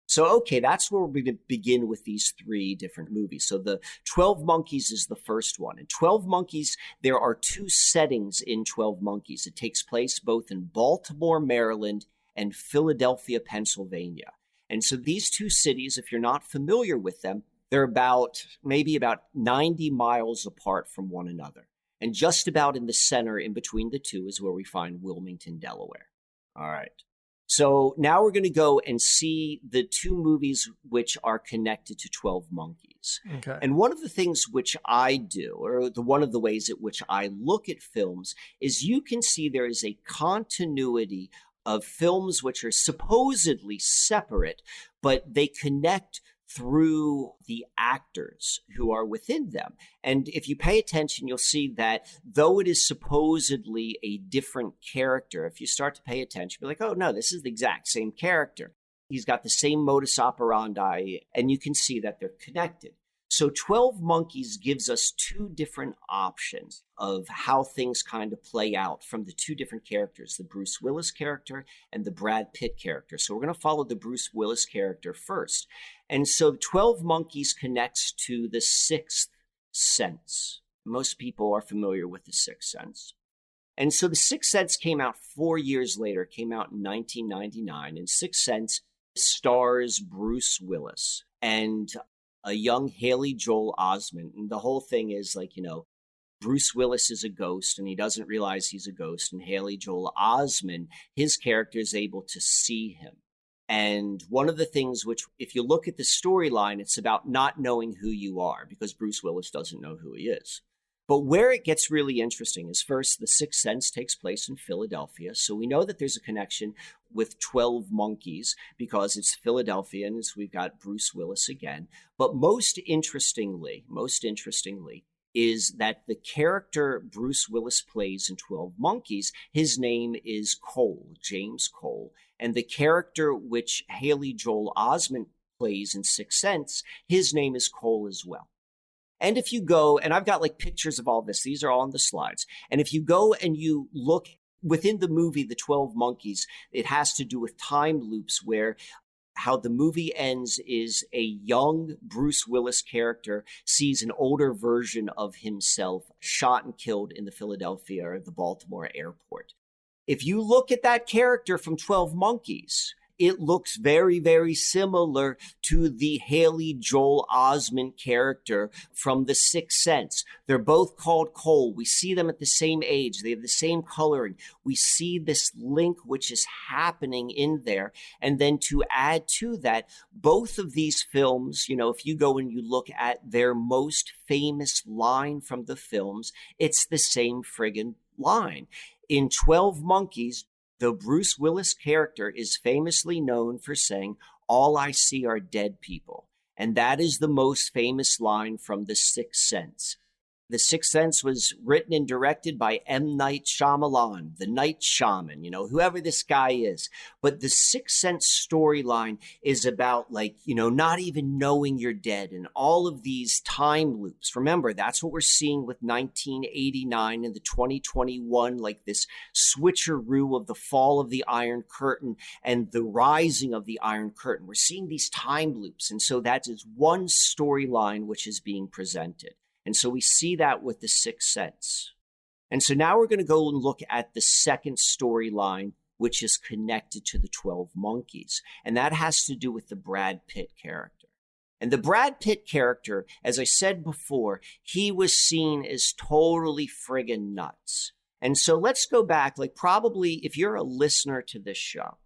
So, okay, that's where we're going to begin with these 3 different movies. So the 12 Monkeys is the first one. In 12 Monkeys, there are 2 settings in 12 Monkeys. It takes place both in Baltimore, Maryland, and Philadelphia, Pennsylvania. And so these 2 cities, if you're not familiar with them, they're maybe about 90 miles apart from one another. And just about in the center in between the 2 is where we find Wilmington, Delaware. All right. So now we're going to go and see the 2 movies which are connected to 12 Monkeys. Okay. And one of the things which I do, or one of the ways at which I look at films, is you can see there is a continuity of films which are supposedly separate, but they connect through the actors who are within them. And if you pay attention, you'll see that though it is supposedly a different character, if you start to pay attention, you're like, oh no, this is the exact same character. He's got the same modus operandi, and you can see that they're connected. So 12 Monkeys gives us two different options of how things kind of play out from the two different characters, the Bruce Willis character and the Brad Pitt character. So we're going to follow the Bruce Willis character first. And so 12 Monkeys connects to the sixth sense. Most people are familiar with the sixth sense. And so the Sixth Sense came out 4 years later, came out in 1999, and Sixth Sense stars Bruce Willis and a young Haley Joel Osment. And the whole thing is like, Bruce Willis is a ghost and he doesn't realize he's a ghost. And Haley Joel Osment, his character is able to see him. And one of the things which, if you look at the storyline, it's about not knowing who you are because Bruce Willis doesn't know who he is. But where it gets really interesting is first, the Sixth Sense takes place in Philadelphia. So we know that there's a connection with 12 Monkeys because it's Philadelphia and we've got Bruce Willis again. But most interestingly is that the character Bruce Willis plays in 12 Monkeys, his name is Cole, James Cole. And the character which Haley Joel Osment plays in Sixth Sense, his name is Cole as well. And if you go, and I've got like pictures of all this, these are all on the slides. And if you go and you look within the movie, The 12 Monkeys, it has to do with time loops where how the movie ends is a young Bruce Willis character sees an older version of himself shot and killed in the Philadelphia or the Baltimore airport. If you look at that character from 12 Monkeys, it looks very, very similar to the Haley Joel Osment character from The Sixth Sense. They're both called Cole. We see them at the same age. They have the same coloring. We see this link which is happening in there. And then to add to that, both of these films, if you go and you look at their most famous line from the films, it's the same friggin' line. In 12 Monkeys, the Bruce Willis character is famously known for saying, "All I see are dead people." And that is the most famous line from The Sixth Sense. The Sixth Sense was written and directed by M. Night Shyamalan, the Night Shaman, whoever this guy is. But the Sixth Sense storyline is about not even knowing you're dead and all of these time loops. Remember, that's what we're seeing with 1989 and the 2021, like this switcheroo of the fall of the Iron Curtain and the rising of the Iron Curtain. We're seeing these time loops. And so that is one storyline which is being presented. And so we see that with the Sixth Sense. And so now we're going to go and look at the second storyline, which is connected to the 12 Monkeys. And that has to do with the Brad Pitt character. And the Brad Pitt character, as I said before, he was seen as totally friggin' nuts. And so let's go back, probably if you're a listener to this show,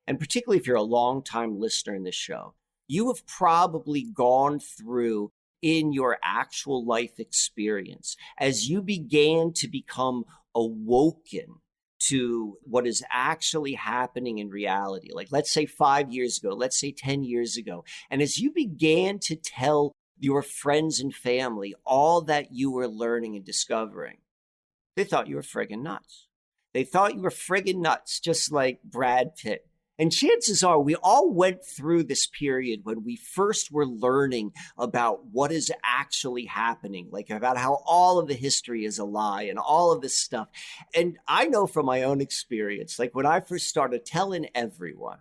and particularly if you're a long-time listener in this show, you have probably gone through in your actual life experience as you began to become awoken to what is actually happening in reality. Let's say 5 years ago, let's say 10 years ago. And as you began to tell your friends and family all that you were learning and discovering, they thought you were friggin' nuts. They thought you were friggin' nuts, just like Brad Pitt. And chances are we all went through this period when we first were learning about what is actually happening, about how all of the history is a lie and all of this stuff. And I know from my own experience, when I first started telling everyone,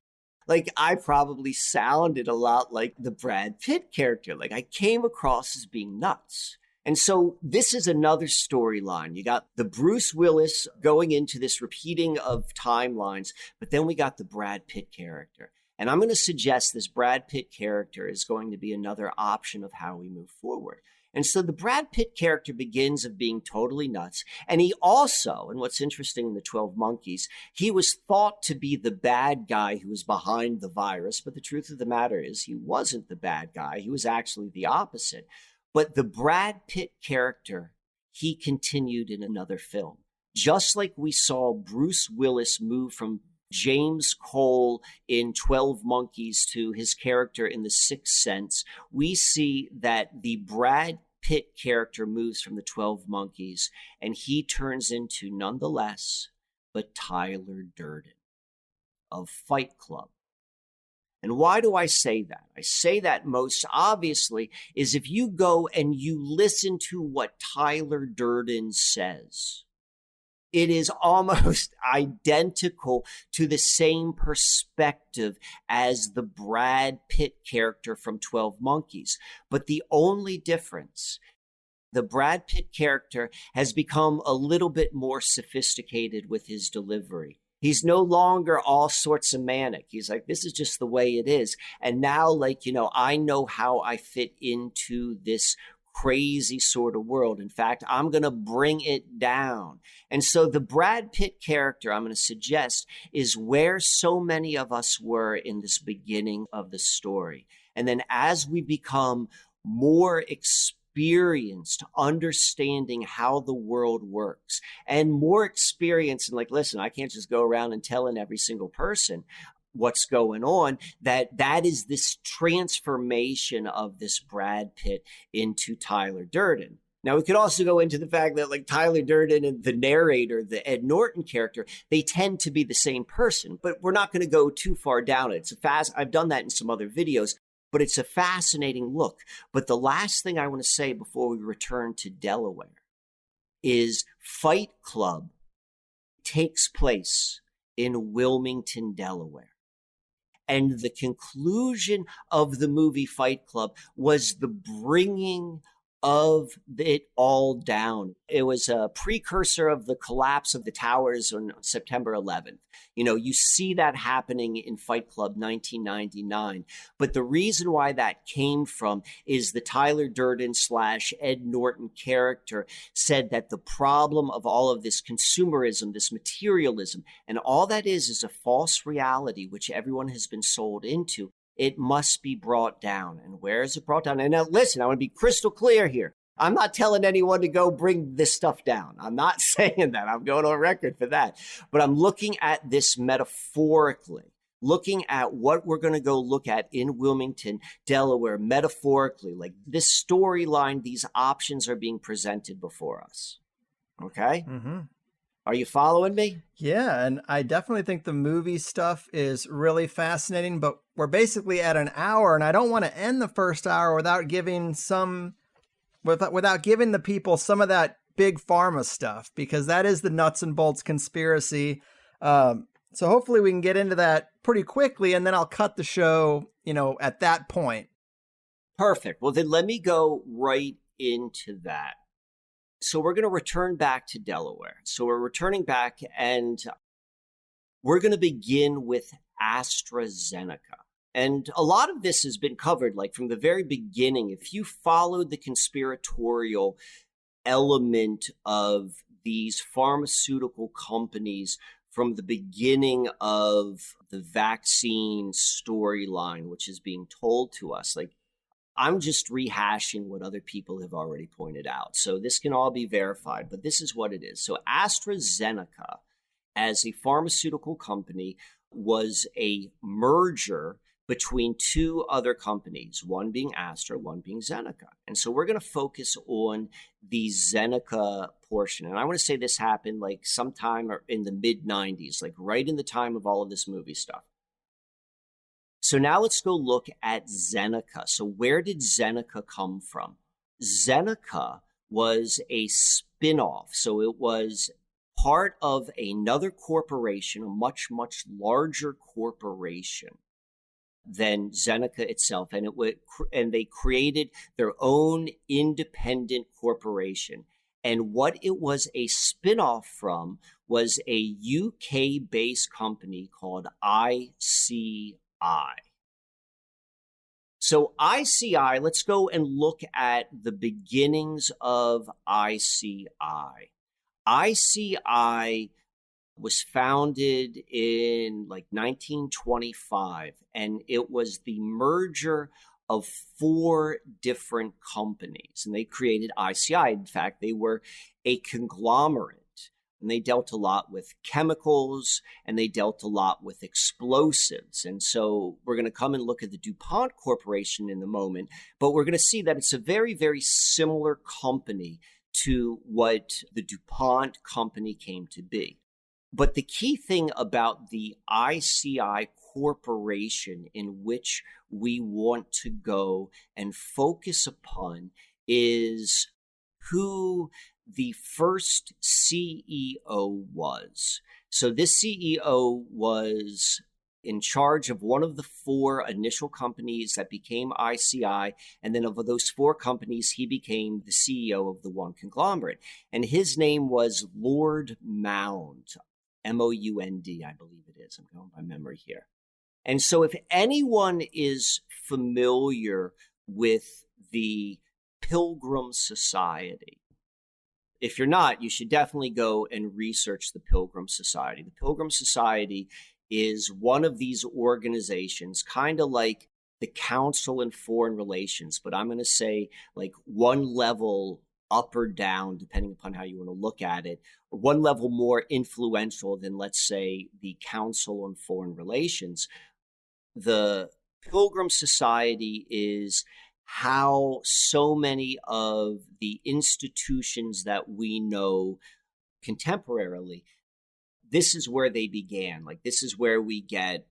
I probably sounded a lot like the Brad Pitt character. I came across as being nuts. And so this is another storyline. You got the Bruce Willis going into this repeating of timelines, but then we got the Brad Pitt character. And I'm going to suggest this Brad Pitt character is going to be another option of how we move forward. And so the Brad Pitt character begins of being totally nuts. And he also, and what's interesting in the 12 Monkeys, he was thought to be the bad guy who was behind the virus. But the truth of the matter is he wasn't the bad guy. He was actually the opposite. But the Brad Pitt character, he continued in another film. Just like we saw Bruce Willis move from James Cole in 12 Monkeys to his character in The Sixth Sense, we see that the Brad Pitt character moves from the 12 Monkeys, and he turns into none the less but Tyler Durden of Fight Club. And why do I say that? I say that most obviously is if you go and you listen to what Tyler Durden says, it is almost identical to the same perspective as the Brad Pitt character from 12 Monkeys. But the only difference, the Brad Pitt character has become a little bit more sophisticated with his delivery. He's no longer all sorts of manic. He's like, this is just the way it is. And now, I know how I fit into this crazy sort of world. In fact, I'm going to bring it down. And so the Brad Pitt character, I'm going to suggest, is where so many of us were in this beginning of the story. And then as we become more experienced understanding how the world works and more experience and listen, I can't just go around and telling every single person what's going on, that is this transformation of this Brad Pitt into Tyler Durden. Now, we could also go into the fact that Tyler Durden and the narrator, the Ed Norton character, they tend to be the same person, but we're not going to go too far down it. I've done that in some other videos, but it's a fascinating look. But the last thing I want to say before we return to Delaware is Fight Club takes place in Wilmington, Delaware. And the conclusion of the movie Fight Club was the bringing of it all down. It was a precursor of the collapse of the towers on September 11th. You see that happening in Fight Club 1999. But the reason why that came from is the Tyler Durden / Ed Norton character said that the problem of all of this consumerism, this materialism, and all that is a false reality which everyone has been sold into. It must be brought down. And where is it brought down? And now listen, I want to be crystal clear here. I'm not telling anyone to go bring this stuff down. I'm not saying that. I'm going on record for that. But I'm looking at this metaphorically, looking at what we're going to go look at in Wilmington, Delaware, metaphorically. This storyline, these options are being presented before us. Okay? Mm-hmm. Are you following me? Yeah, and I definitely think the movie stuff is really fascinating, but we're basically at an hour, and I don't want to end the first hour without giving the people some of that big pharma stuff, because that is the nuts and bolts conspiracy. So hopefully we can get into that pretty quickly, and then I'll cut the show, at that point. Perfect. Well, then let me go right into that. So we're going to return back to Delaware. So we're returning back, and we're going to begin with AstraZeneca. And a lot of this has been covered, from the very beginning. If you followed the conspiratorial element of these pharmaceutical companies from the beginning of the vaccine storyline, which is being told to us, I'm just rehashing what other people have already pointed out. So this can all be verified, but this is what it is. So AstraZeneca, as a pharmaceutical company, was a merger between two other companies, one being Astra, one being Zeneca. And so we're going to focus on the Zeneca portion. And I want to say this happened sometime in the mid-90s, right in the time of all of this movie stuff. So now let's go look at Zeneca. So where did Zeneca come from? Zeneca was a spin-off. So it was part of another corporation, a much, much larger corporation than Zeneca itself. And they created their own independent corporation. And what it was a spin-off from was a UK-based company called ICI. So ICI, let's go and look at the beginnings of ICI. ICI was founded in 1925, and it was the merger of 4 different companies, and they created ICI. In fact, they were a conglomerate And they dealt a lot with chemicals, and they dealt a lot with explosives. And so we're going to come and look at the DuPont Corporation in a moment, but we're going to see that it's a very, very similar company to what the DuPont company came to be. But the key thing about the ICI Corporation in which we want to go and focus upon is who the first CEO was. So this CEO was in charge of one of the 4 initial companies that became ICI. And then of those 4 companies, he became the CEO of the Wann conglomerate. And his name was Lord Mound, Mound, I believe it is. I'm going by memory here. And so if anyone is familiar with the Pilgrim Society, if you're not, you should definitely go and research the Pilgrim Society. The Pilgrim Society is one of these organizations, kind of like the Council on Foreign Relations, but I'm going to say like one level up or down, depending upon how you want to look at it, or one level more influential than, let's say, the Council on Foreign Relations. The Pilgrim Society is how so many of the institutions that we know contemporarily, this is where they began. Like, this is where we get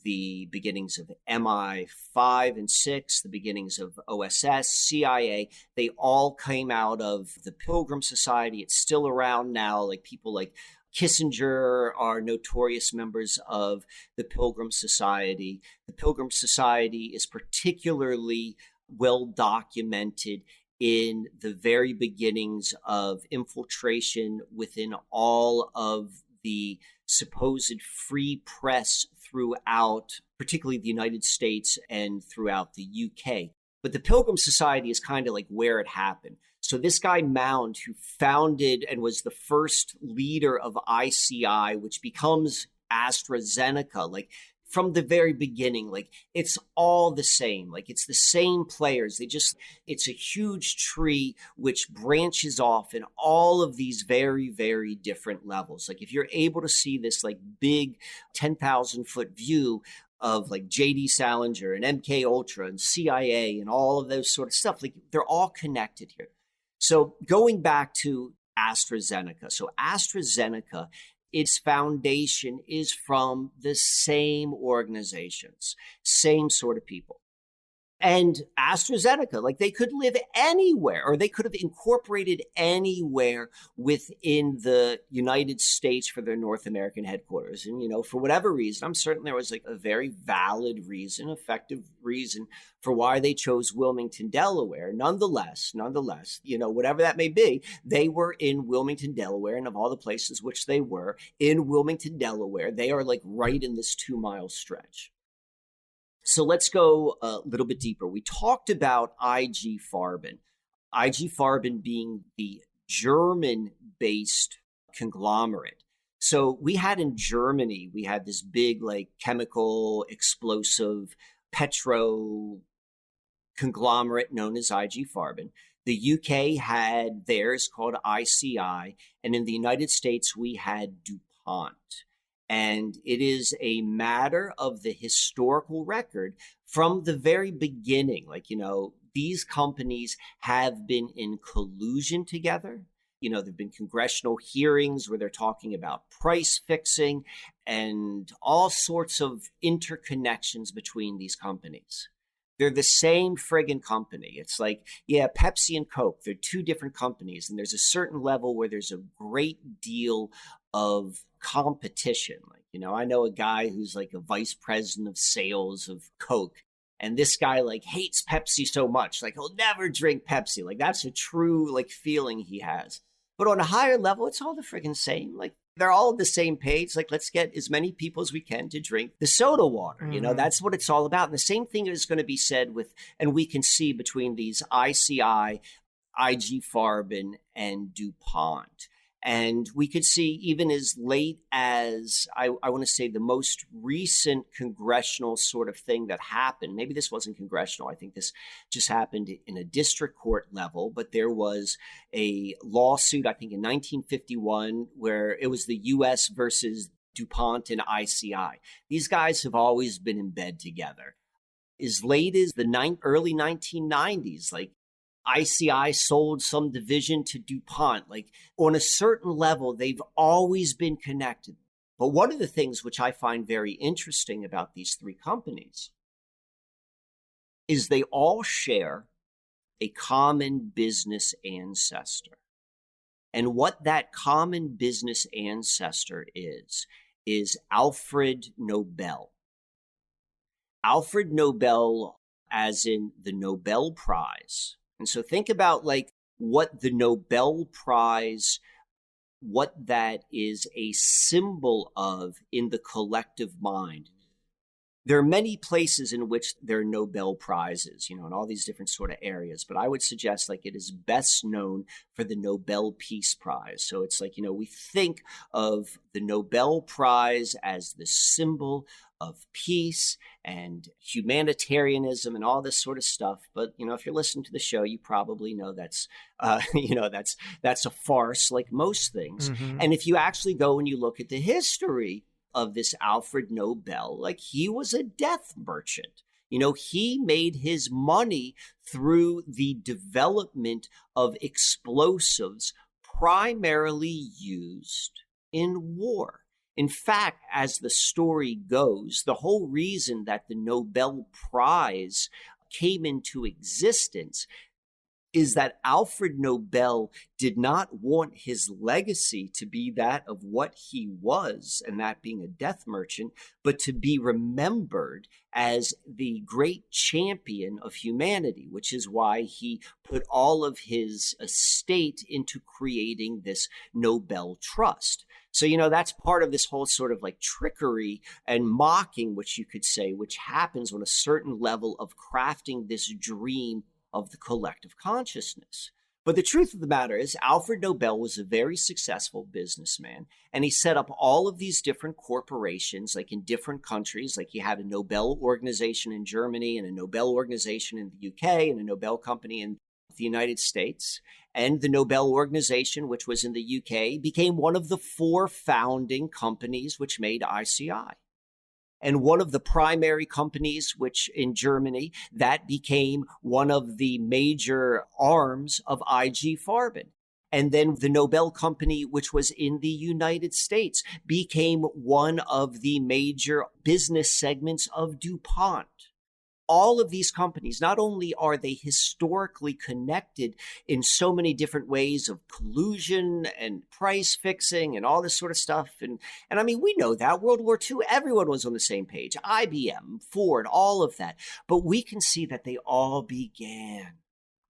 the beginnings of MI5 and 6, the beginnings of OSS, CIA. They all came out of the Pilgrim Society. It's still around now. Like, people like Kissinger are notorious members of the Pilgrim Society. The Pilgrim Society is particularly well documented in the very beginnings of infiltration within all of the supposed free press throughout, particularly the United States and throughout the UK. But the Pilgrim Society is kind of like where it happened. So this guy Mound, who founded and was the first leader of ICI, which becomes AstraZeneca, like from the very beginning, like it's all the same. Like it's the same players. It's a huge tree which branches off in all of these very, very different levels. Like if you're able to see this like big 10,000 foot view of like JD Salinger and MK Ultra and CIA and all of those sort of stuff, like they're all connected here. So going back to AstraZeneca. So AstraZeneca, its foundation is from the same organizations, same sort of people. And AstraZeneca, like they could live anywhere, or they could have incorporated anywhere within the United States for their North American headquarters. And, you know, for whatever reason, I'm certain there was like a very valid reason, effective reason for why they chose Wilmington, Delaware. Nonetheless, you know, whatever that may be, they were in Wilmington, Delaware, and of all the places which they were in Wilmington, Delaware, they are like right in this 2-mile stretch. So let's go a little bit deeper. We talked about IG Farben being the German-based conglomerate. So we had in Germany, we had this big like chemical, explosive, petro conglomerate known as IG Farben. The UK had theirs called ICI, and in the United States, we had DuPont. And it is a matter of the historical record from the very beginning. Like, you know, these companies have been in collusion together. You know, there've been congressional hearings where they're talking about price fixing and all sorts of interconnections between these companies. They're the same friggin' company. It's like, yeah, Pepsi and Coke, they're two different companies. And there's a certain level where there's a great deal of competition. Like, you know, I know a guy who's like a vice president of sales of Coke. And this guy like hates Pepsi so much. Like he'll never drink Pepsi. Like that's a true like feeling he has. But on a higher level, it's all the friggin' same. Like they're all on the same page. Like, let's get as many people as we can to drink the soda water. You know, that's what it's all about. And the same thing is going to be said with, and we can see between these ICI, IG Farben, and DuPont. And we could see even as late as, I want to say, the most recent congressional sort of thing that happened. Maybe this wasn't congressional. I think this just happened in a district court level. But there was a lawsuit, I think in 1951, where it was the U.S. versus DuPont and ICI. These guys have always been in bed together. As late as the early 1990s, like, ICI sold some division to DuPont. Like, on a certain level, they've always been connected. But one of the things which I find very interesting about these three companies is they all share a common business ancestor. And what that common business ancestor is Alfred Nobel. Alfred Nobel, as in the Nobel Prize. And so think about like what the Nobel Prize, what that is a symbol of in the collective mind. There are many places in which there are Nobel Prizes, in all these different sort of areas. But I would suggest like it is best known for the Nobel Peace Prize. So it's like, we think of the Nobel Prize as the symbol of peace and humanitarianism and all this sort of stuff. But, if you're listening to the show, you probably know that's a farce like most things. Mm-hmm. And if you actually go and you look at the history of this Alfred Nobel, like he was a death merchant. He made his money through the development of explosives primarily used in war. In fact, as the story goes, the whole reason that the Nobel Prize came into existence is that Alfred Nobel did not want his legacy to be that of what he was, and that being a death merchant, but to be remembered as the great champion of humanity, which is why he put all of his estate into creating this Nobel Trust. So, that's part of this whole sort of like trickery and mocking, which you could say, which happens on a certain level of crafting this dream of the collective consciousness. But the truth of the matter is Alfred Nobel was a very successful businessman, and he set up all of these different corporations, like in different countries. Like he had a Nobel organization in Germany and a Nobel organization in the UK and a Nobel company in the United States. And the Nobel organization, which was in the UK, became one of the 4 founding companies which made ICI. And one of the primary companies, which in Germany, that became one of the major arms of IG Farben. And then the Nobel company, which was in the United States, became one of the major business segments of DuPont. All of these companies, not only are they historically connected in so many different ways of collusion and price fixing and all this sort of stuff. And I mean, we know that World War II, everyone was on the same page, IBM, Ford, all of that. But we can see that they all began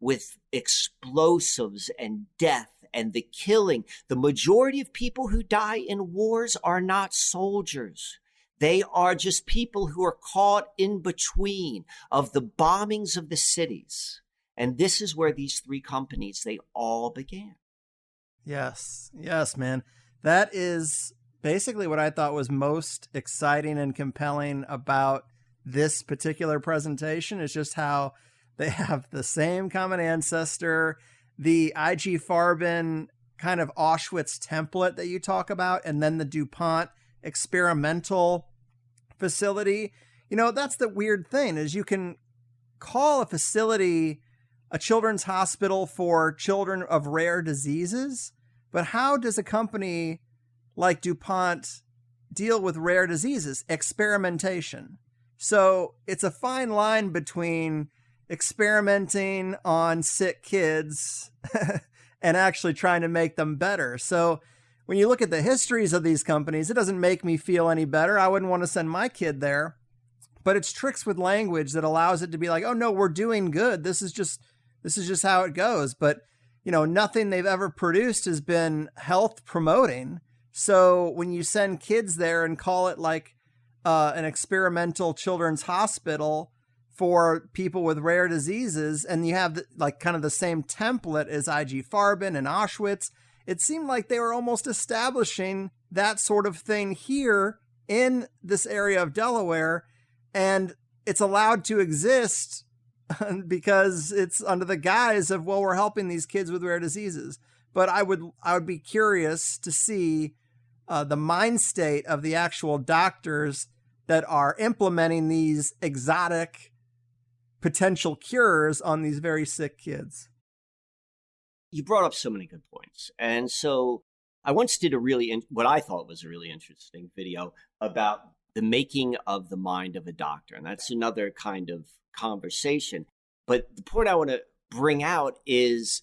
with explosives and death and the killing. The majority of people who die in wars are not soldiers. They are just people who are caught in between of the bombings of the cities. And this is where these 3 companies, they all began. Yes, man. That is basically what I thought was most exciting and compelling about this particular presentation, is just how they have the same common ancestor, the IG Farben kind of Auschwitz template that you talk about, and then the DuPont experimental facility. That's the weird thing, is you can call a facility a children's hospital for children of rare diseases, but how does a company like DuPont deal with rare diseases? Experimentation. So it's a fine line between experimenting on sick kids and actually trying to make them better. So when you look at the histories of these companies, it doesn't make me feel any better. I wouldn't want to send my kid there. But it's tricks with language that allows it to be like, oh no, we're doing good. This is just how it goes. But, nothing they've ever produced has been health promoting. So when you send kids there and call it like an experimental children's hospital for people with rare diseases, and you have kind of the same template as IG Farben and Auschwitz, it seemed like they were almost establishing that sort of thing here in this area of Delaware, and it's allowed to exist because it's under the guise of, well, we're helping these kids with rare diseases. But I would be curious to see the mind state of the actual doctors that are implementing these exotic potential cures on these very sick kids. You brought up so many good points. And so I once did what I thought was a really interesting video about the making of the mind of a doctor. And that's another kind of conversation. But the point I want to bring out is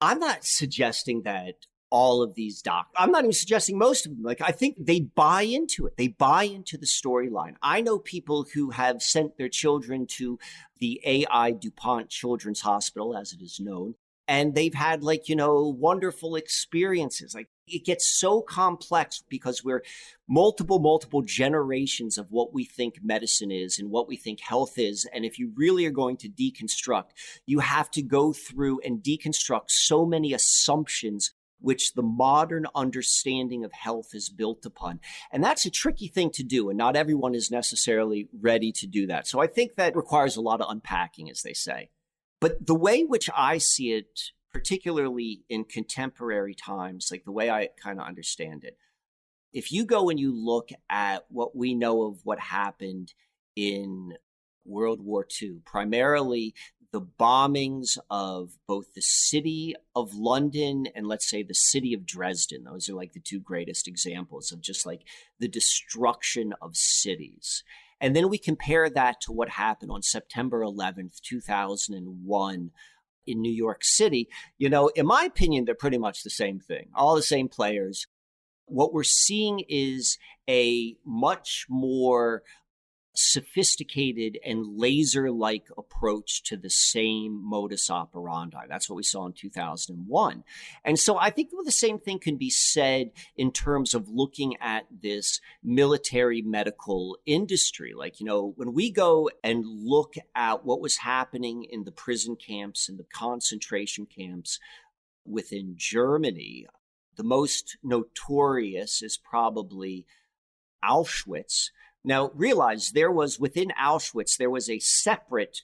I'm not suggesting that all of these doctors, I'm not even suggesting most of them. Like, I think they buy into it. They buy into the storyline. I know people who have sent their children to the AI DuPont Children's Hospital, as it is known, and they've had wonderful experiences. Like, it gets so complex because we're multiple generations of what we think medicine is and what we think health is. And if you really are going to deconstruct, you have to go through and deconstruct so many assumptions which the modern understanding of health is built upon. And that's a tricky thing to do, and not everyone is necessarily ready to do that. So I think that requires a lot of unpacking, as they say. But the way which I see it, particularly in contemporary times, like the way I kind of understand it, if you go and you look at what we know of what happened in World War II, primarily the bombings of both the city of London and, let's say, the city of Dresden. Those are like the two greatest examples of just like the destruction of cities. And then we compare that to what happened on September 11th, 2001 in New York City. In my opinion, they're pretty much the same thing, all the same players. What we're seeing is a much more sophisticated and laser-like approach to the same modus operandi. That's what we saw in 2001. And so I think the same thing can be said in terms of looking at this military medical industry. Like, when we go and look at what was happening in the prison camps and the concentration camps within Germany, the most notorious is probably Auschwitz. Now, realize within Auschwitz, there was a separate,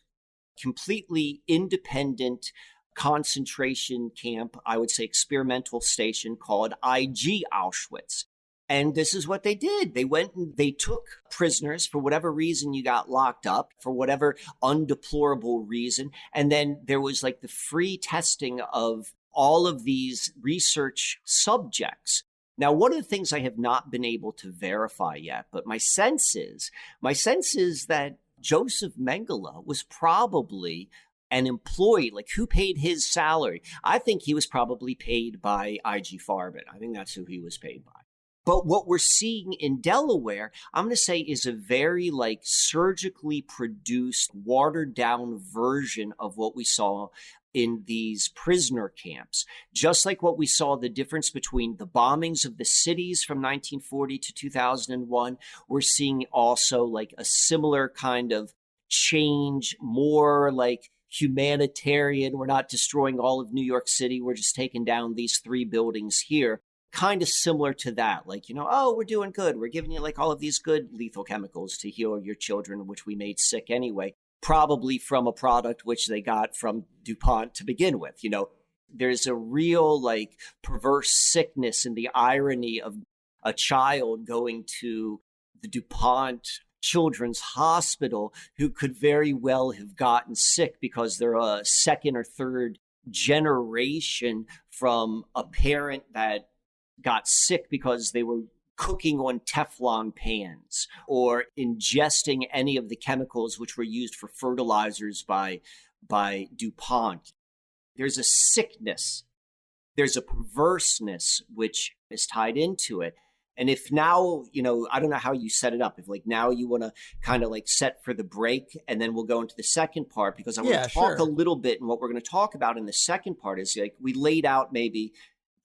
completely independent concentration camp, I would say experimental station called IG Auschwitz. And this is what they did. They went and they took prisoners for whatever reason you got locked up, for whatever undeplorable reason. And then there was like the free testing of all of these research subjects. Now, one of the things I have not been able to verify yet, but my sense is that Joseph Mengele was probably an employee, like who paid his salary. I think he was probably paid by IG Farben. I think that's who he was paid by. But what we're seeing in Delaware, I'm going to say, is a very surgically produced, watered down version of what we saw in these prisoner camps. Just like what we saw, the difference between the bombings of the cities from 1940 to 2001, we're seeing also like a similar kind of change, more like humanitarian. We're not destroying all of New York City. We're just taking down these 3 buildings here. Kind of similar to that. Like, oh, we're doing good. We're giving you like all of these good lethal chemicals to heal your children, which we made sick anyway. Probably from a product which they got from DuPont to begin with. There's a real like perverse sickness in the irony of a child going to the DuPont Children's Hospital who could very well have gotten sick because they're a second or third generation from a parent that got sick because they were cooking on Teflon pans or ingesting any of the chemicals which were used for fertilizers by DuPont. There's a sickness, there's a perverseness which is tied into it. And if now, I don't know how you set it up. If like now you want to kind of like set for the break and then we'll go into the second part, because I want to talk a little bit. And what we're going to talk about in the second part is like we laid out maybe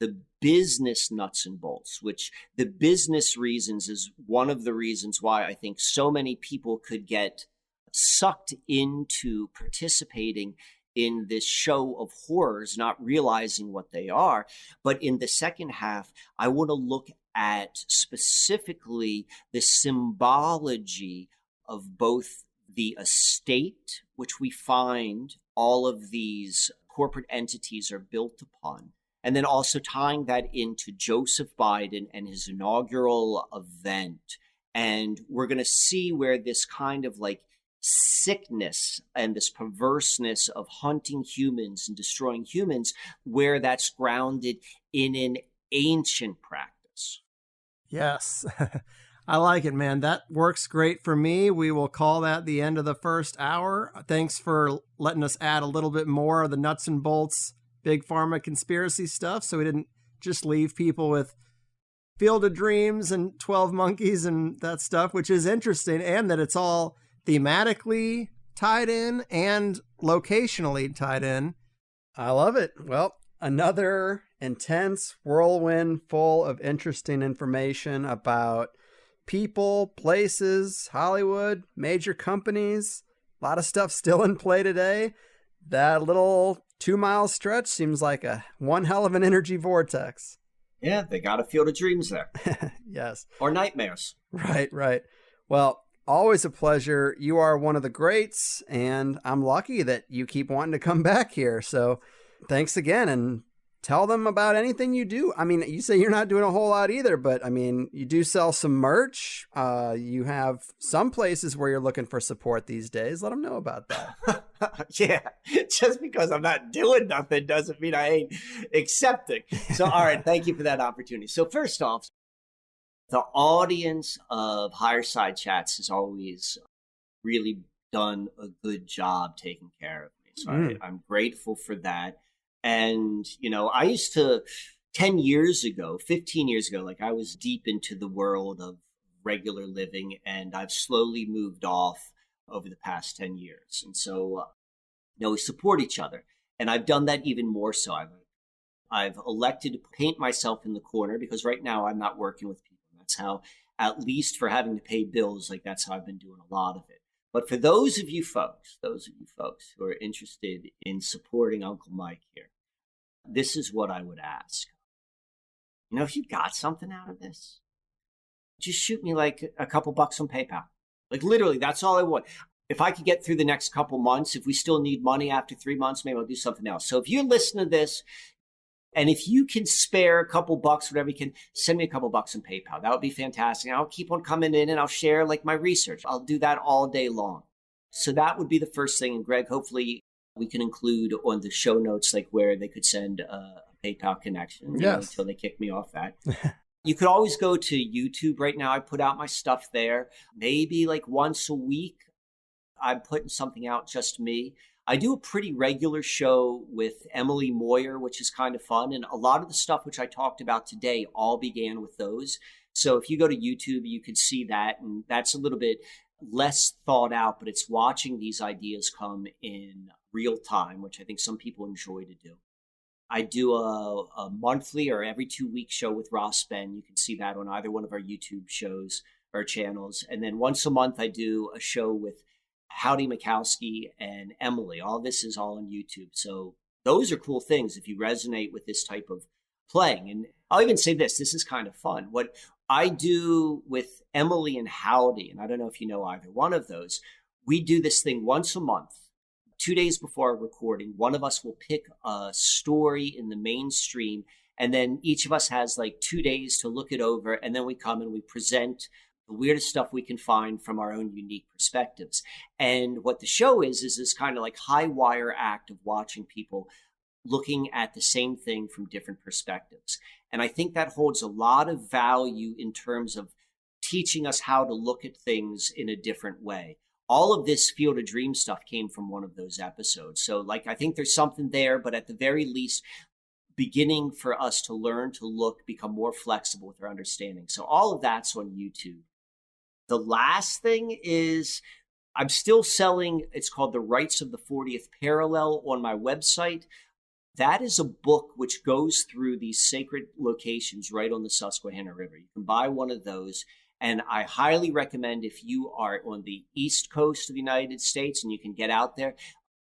the business nuts and bolts, which the business reasons is one of the reasons why I think so many people could get sucked into participating in this show of horrors, not realizing what they are. But in the second half, I want to look at specifically the symbology of both the estate, which we find all of these corporate entities are built upon, and then also tying that into Joseph Biden and his inaugural event. And we're going to see where this kind of like sickness and this perverseness of hunting humans and destroying humans, where that's grounded in an ancient practice. Yes. I like it, man. That works great for me. We will call that the end of the first hour. Thanks for letting us add a little bit more of the nuts and bolts, big pharma conspiracy stuff, so we didn't just leave people with Field of Dreams and 12 Monkeys and that stuff, which is interesting, and that it's all thematically tied in and locationally tied in. I love it. Well, Another intense whirlwind full of interesting information about people, places, Hollywood, major companies, a lot of stuff still in play today. That little 2-mile stretch seems like one hell of an energy vortex. Yeah, they got a Field of Dreams there. Yes. Or nightmares. Right. Well, always a pleasure. You are one of the greats, and I'm lucky that you keep wanting to come back here. So thanks again, and tell them about anything you do. I mean, you say you're not doing a whole lot either, but I mean, you do sell some merch. You have some places where you're looking for support these days. Let them know about that. Yeah, just because I'm not doing nothing doesn't mean I ain't accepting. So, all right, thank you for that opportunity. So first off, the audience of Higher Side Chats has always really done a good job taking care of me. So I'm grateful for that. And, I used to 10 years ago, 15 years ago, like I was deep into the world of regular living, and I've slowly moved off over the past 10 years. And so, we support each other. And I've done that even more so. I've elected to paint myself in the corner because right now I'm not working with people. That's how, at least for having to pay bills, like that's how I've been doing a lot of it. But for those of you folks who are interested in supporting Uncle Mike here, this is what I would ask. If you got something out of this, just shoot me like a couple bucks on PayPal. Like literally, that's all I want. If I could get through the next couple months, if we still need money after 3 months, maybe I'll do something else. So if you're listening to this, and if you can spare a couple bucks, whatever you can, send me a couple bucks on PayPal. That would be fantastic. I'll keep on coming in and I'll share like my research. I'll do that all day long. So that would be the first thing. And Greg, hopefully we can include on the show notes, like where they could send a PayPal connection until they kick me off that. You could always go to YouTube right now. I put out my stuff there. Maybe like once a week, I'm putting something out, just me. I do a pretty regular show with Emily Moyer, which is kind of fun. And a lot of the stuff which I talked about today all began with those. So if you go to YouTube, you could see that. And that's a little bit less thought out, but it's watching these ideas come in real time, which I think some people enjoy to do. I do a monthly or every 2-week show with Ross Ben. You can see that on either one of our YouTube shows or channels. And then once a month, I do a show with Howdy Mikowski and Emily. All this is all on YouTube. So those are cool things if you resonate with this type of playing. And I'll even say this is kind of fun. What I do with Emily and Howdy, and I don't know if you know either one of those, we do this thing once a month. 2 days before our recording, one of us will pick a story in the mainstream, and then each of us has like 2 days to look it over, and then we come and we present the weirdest stuff we can find from our own unique perspectives. And what the show is this kind of like high wire act of watching people looking at the same thing from different perspectives. And I think that holds a lot of value in terms of teaching us how to look at things in a different way. All of this Field of Dreams stuff came from one of those episodes. So like, I think there's something there, but at the very least, beginning for us to learn to become more flexible with our understanding. So all of that's on YouTube. The last thing is I'm still selling, it's called The Rights of the 40th Parallel on my website. That is a book which goes through these sacred locations right on the Susquehanna River. You can buy one of those. And I highly recommend if you are on the East Coast of the United States and you can get out there,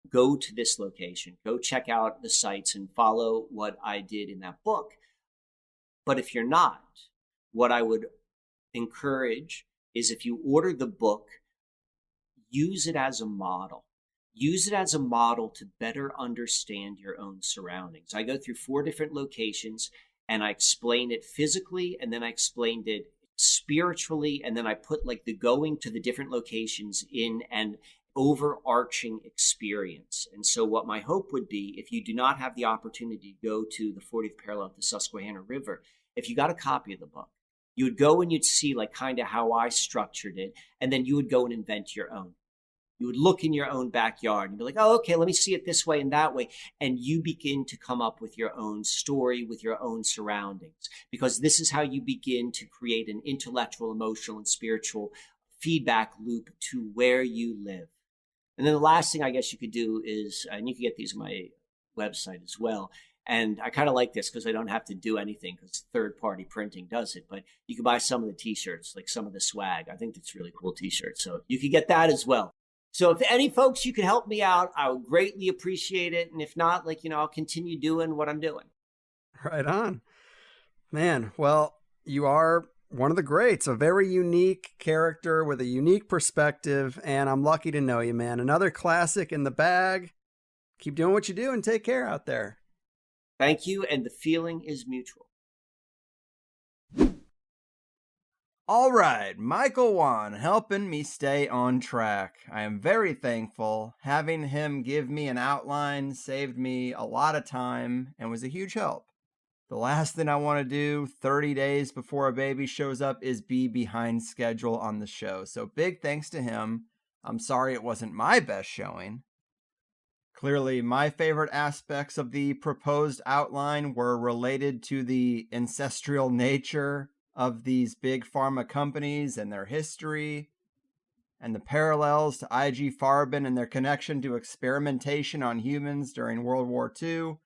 go to this location, go check out the sites and follow what I did in that book. But if you're not, what I would encourage is if you order the book, use it as a model. Use it as a model to better understand your own surroundings. I go through 4 different locations and I explain it physically, and then I explained it spiritually, and then I put like the going to the different locations in an overarching experience. And so what my hope would be, if you do not have the opportunity to go to the 40th parallel of the Susquehanna River, if you got a copy of the book, you would go and you'd see like kind of how I structured it, and then you would go and invent your own. You would look in your own backyard and be like, oh, okay, let me see it this way and that way. And you begin to come up with your own story, with your own surroundings, because this is how you begin to create an intellectual, emotional, and spiritual feedback loop to where you live. And then the last thing I guess you could do is, and you can get these on my website as well, and I kind of like this because I don't have to do anything because third-party printing does it, but you can buy some of the t-shirts, like some of the swag. I think that's really cool t-shirts. So you can get that as well. So if any folks you could help me out, I would greatly appreciate it. And if not, I'll continue doing what I'm doing. Right on. Man, well, you are one of the greats, a very unique character with a unique perspective, and I'm lucky to know you, man. Another classic in the bag. Keep doing what you do and take care out there. Thank you, and the feeling is mutual. All right, Michael Wann helping me stay on track. I am very thankful. Having him give me an outline saved me a lot of time and was a huge help. The last thing I want to do 30 days before a baby shows up is be behind schedule on the show. So big thanks to him. I'm sorry it wasn't my best showing. Clearly, my favorite aspects of the proposed outline were related to the ancestral nature of these big pharma companies and their history, and the parallels to IG Farben and their connection to experimentation on humans during World War II,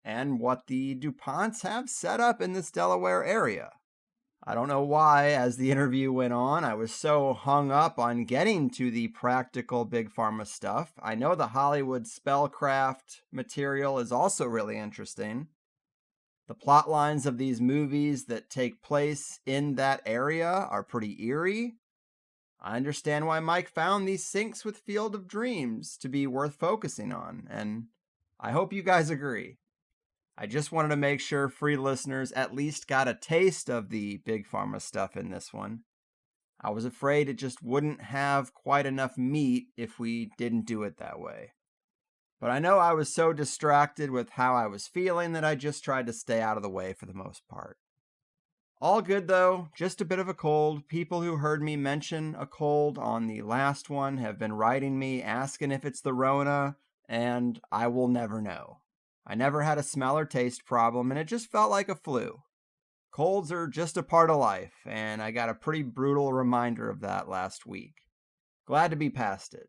and what the DuPonts have set up in this Delaware area. I don't know why, as the interview went on, I was so hung up on getting to the practical big pharma stuff. I know the Hollywood spellcraft material is also really interesting. The plot lines of these movies that take place in that area are pretty eerie. I understand why Mike found these syncs with Field of Dreams to be worth focusing on, and I hope you guys agree. I just wanted to make sure free listeners at least got a taste of the big pharma stuff in this one. I was afraid it just wouldn't have quite enough meat if we didn't do it that way. But I know I was so distracted with how I was feeling that I just tried to stay out of the way for the most part. All good though, just a bit of a cold. People who heard me mention a cold on the last one have been writing me asking if it's the Rona, and I will never know. I never had a smell or taste problem, and it just felt like a flu. Colds are just a part of life, and I got a pretty brutal reminder of that last week. Glad to be past it.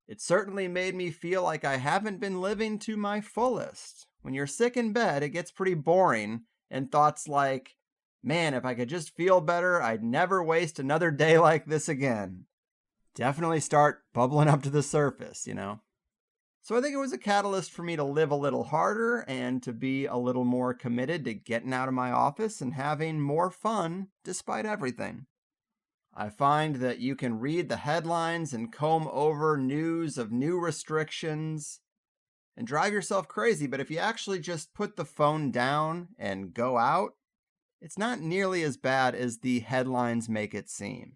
It certainly made me feel like I haven't been living to my fullest. When you're sick in bed, it gets pretty boring, and thoughts like, man, if I could just feel better, I'd never waste another day like this again. Definitely start bubbling up to the surface, So I think it was a catalyst for me to live a little harder and to be a little more committed to getting out of my office and having more fun despite everything. I find that you can read the headlines and comb over news of new restrictions and drive yourself crazy, but if you actually just put the phone down and go out, it's not nearly as bad as the headlines make it seem.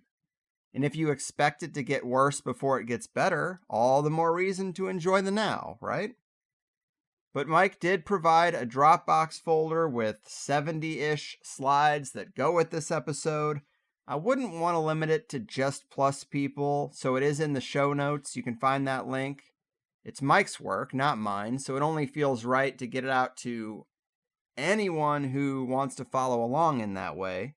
And if you expect it to get worse before it gets better, all the more reason to enjoy the now, right? But Mike did provide a Dropbox folder with 70-ish slides that go with this episode. I wouldn't want to limit it to just Plus people, so it is in the show notes. You can find that link. It's Mike's work, not mine, so it only feels right to get it out to anyone who wants to follow along in that way.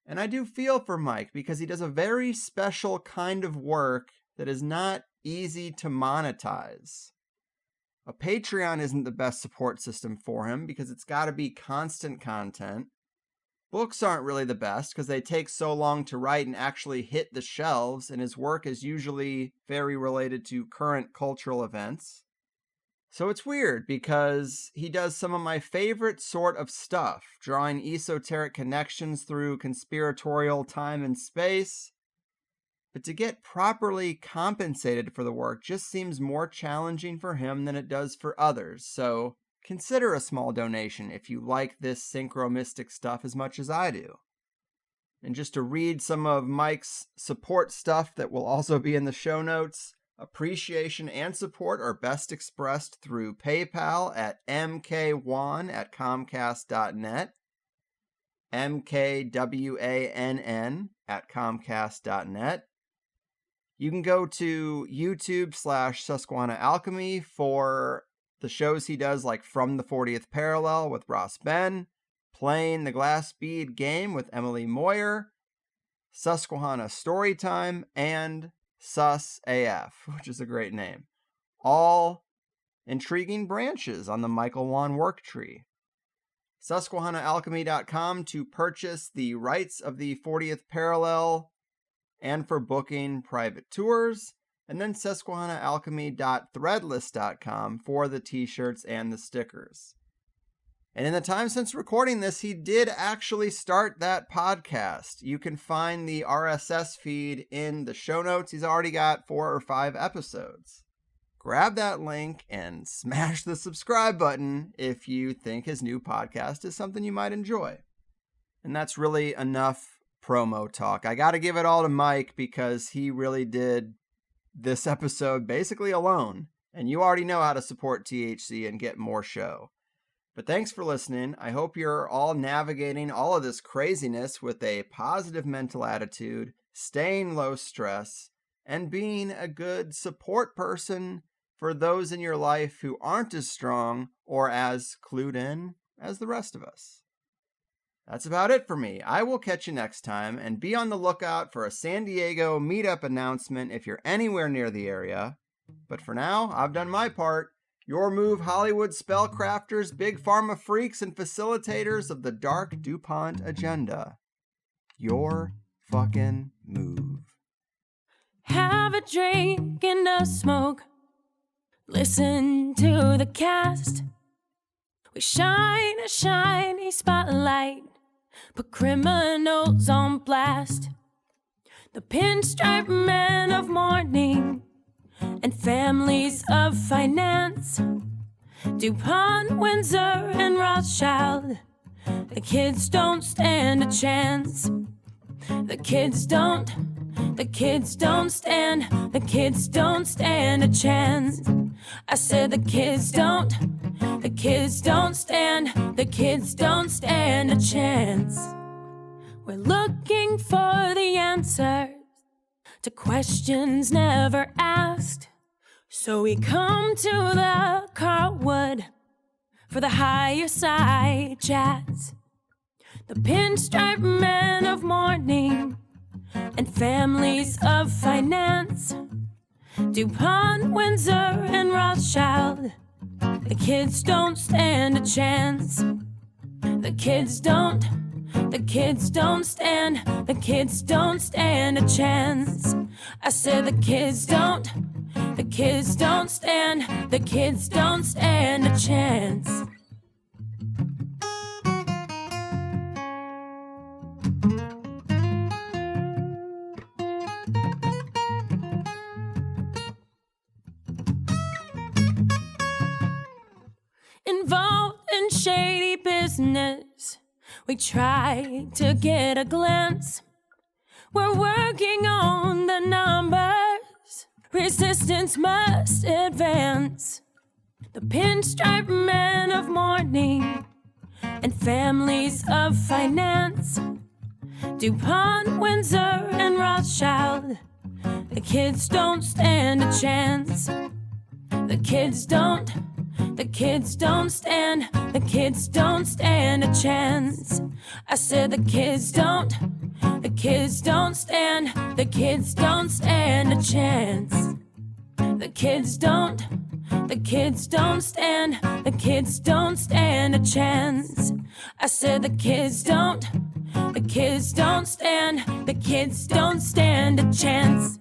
And I do feel for Mike because he does a very special kind of work that is not easy to monetize. A Patreon isn't the best support system for him because it's got to be constant content. Books aren't really the best because they take so long to write and actually hit the shelves, and his work is usually very related to current cultural events. So it's weird because he does some of my favorite sort of stuff, drawing esoteric connections through conspiratorial time and space. But to get properly compensated for the work just seems more challenging for him than it does for others. So consider a small donation if you like this synchromystic stuff as much as I do. And just to read some of Mike's support stuff that will also be in the show notes, appreciation and support are best expressed through PayPal at mkwann@comcast.net, mkwann@comcast.net. You can go to YouTube/Susquehanna Alchemy for the shows he does, like From the 40th Parallel with Ross Ben, Playing the Glass Bead Game with Emily Moyer, Susquehanna Storytime, and Sus AF, which is a great name. All intriguing branches on the Michael Wann work tree. SusquehannaAlchemy.com to purchase the rights of the 40th Parallel and for booking private tours, and then SusquehannaAlchemy.threadless.com for the t-shirts and the stickers. And in the time since recording this, he did actually start that podcast. You can find the RSS feed in the show notes. He's already got 4 or 5 episodes. Grab that link and smash the subscribe button if you think his new podcast is something you might enjoy. And that's really enough promo talk. I got to give it all to Mike because he really did this episode basically alone. And you already know how to support THC and get more show. But thanks for listening. I hope you're all navigating all of this craziness with a positive mental attitude, staying low stress, and being a good support person for those in your life who aren't as strong or as clued in as the rest of us. That's about it for me. I will catch you next time, and be on the lookout for a San Diego meetup announcement if you're anywhere near the area. But for now, I've done my part. Your move, Hollywood spellcrafters, big pharma freaks, and facilitators of the dark DuPont agenda. Your fucking move. Have a drink and a smoke. Listen to the cast. We shine a shiny spotlight. Put criminals on blast. The pinstripe men of mourning and families of finance. DuPont, Windsor, and Rothschild. The kids don't stand a chance. The kids don't stand a chance. I said the kids don't stand a chance. We're looking for the answers to questions never asked. So we come to the Carlwood for the higher side chats. The pinstripe men of mourning and families of finance. DuPont, Windsor, and Rothschild. The kids don't stand a chance. The kids don't stand a chance. I said the kids don't stand a chance. Involved in shady business, we try to get a glance. We're working on the numbers. Resistance must advance. The pinstripe men of mourning and families of finance. DuPont, Windsor, and Rothschild. The kids don't stand a chance. The kids don't stand a chance. I said the kids don't stand a chance. The kids don't stand a chance. I said the kids don't The kids don't stand a chance.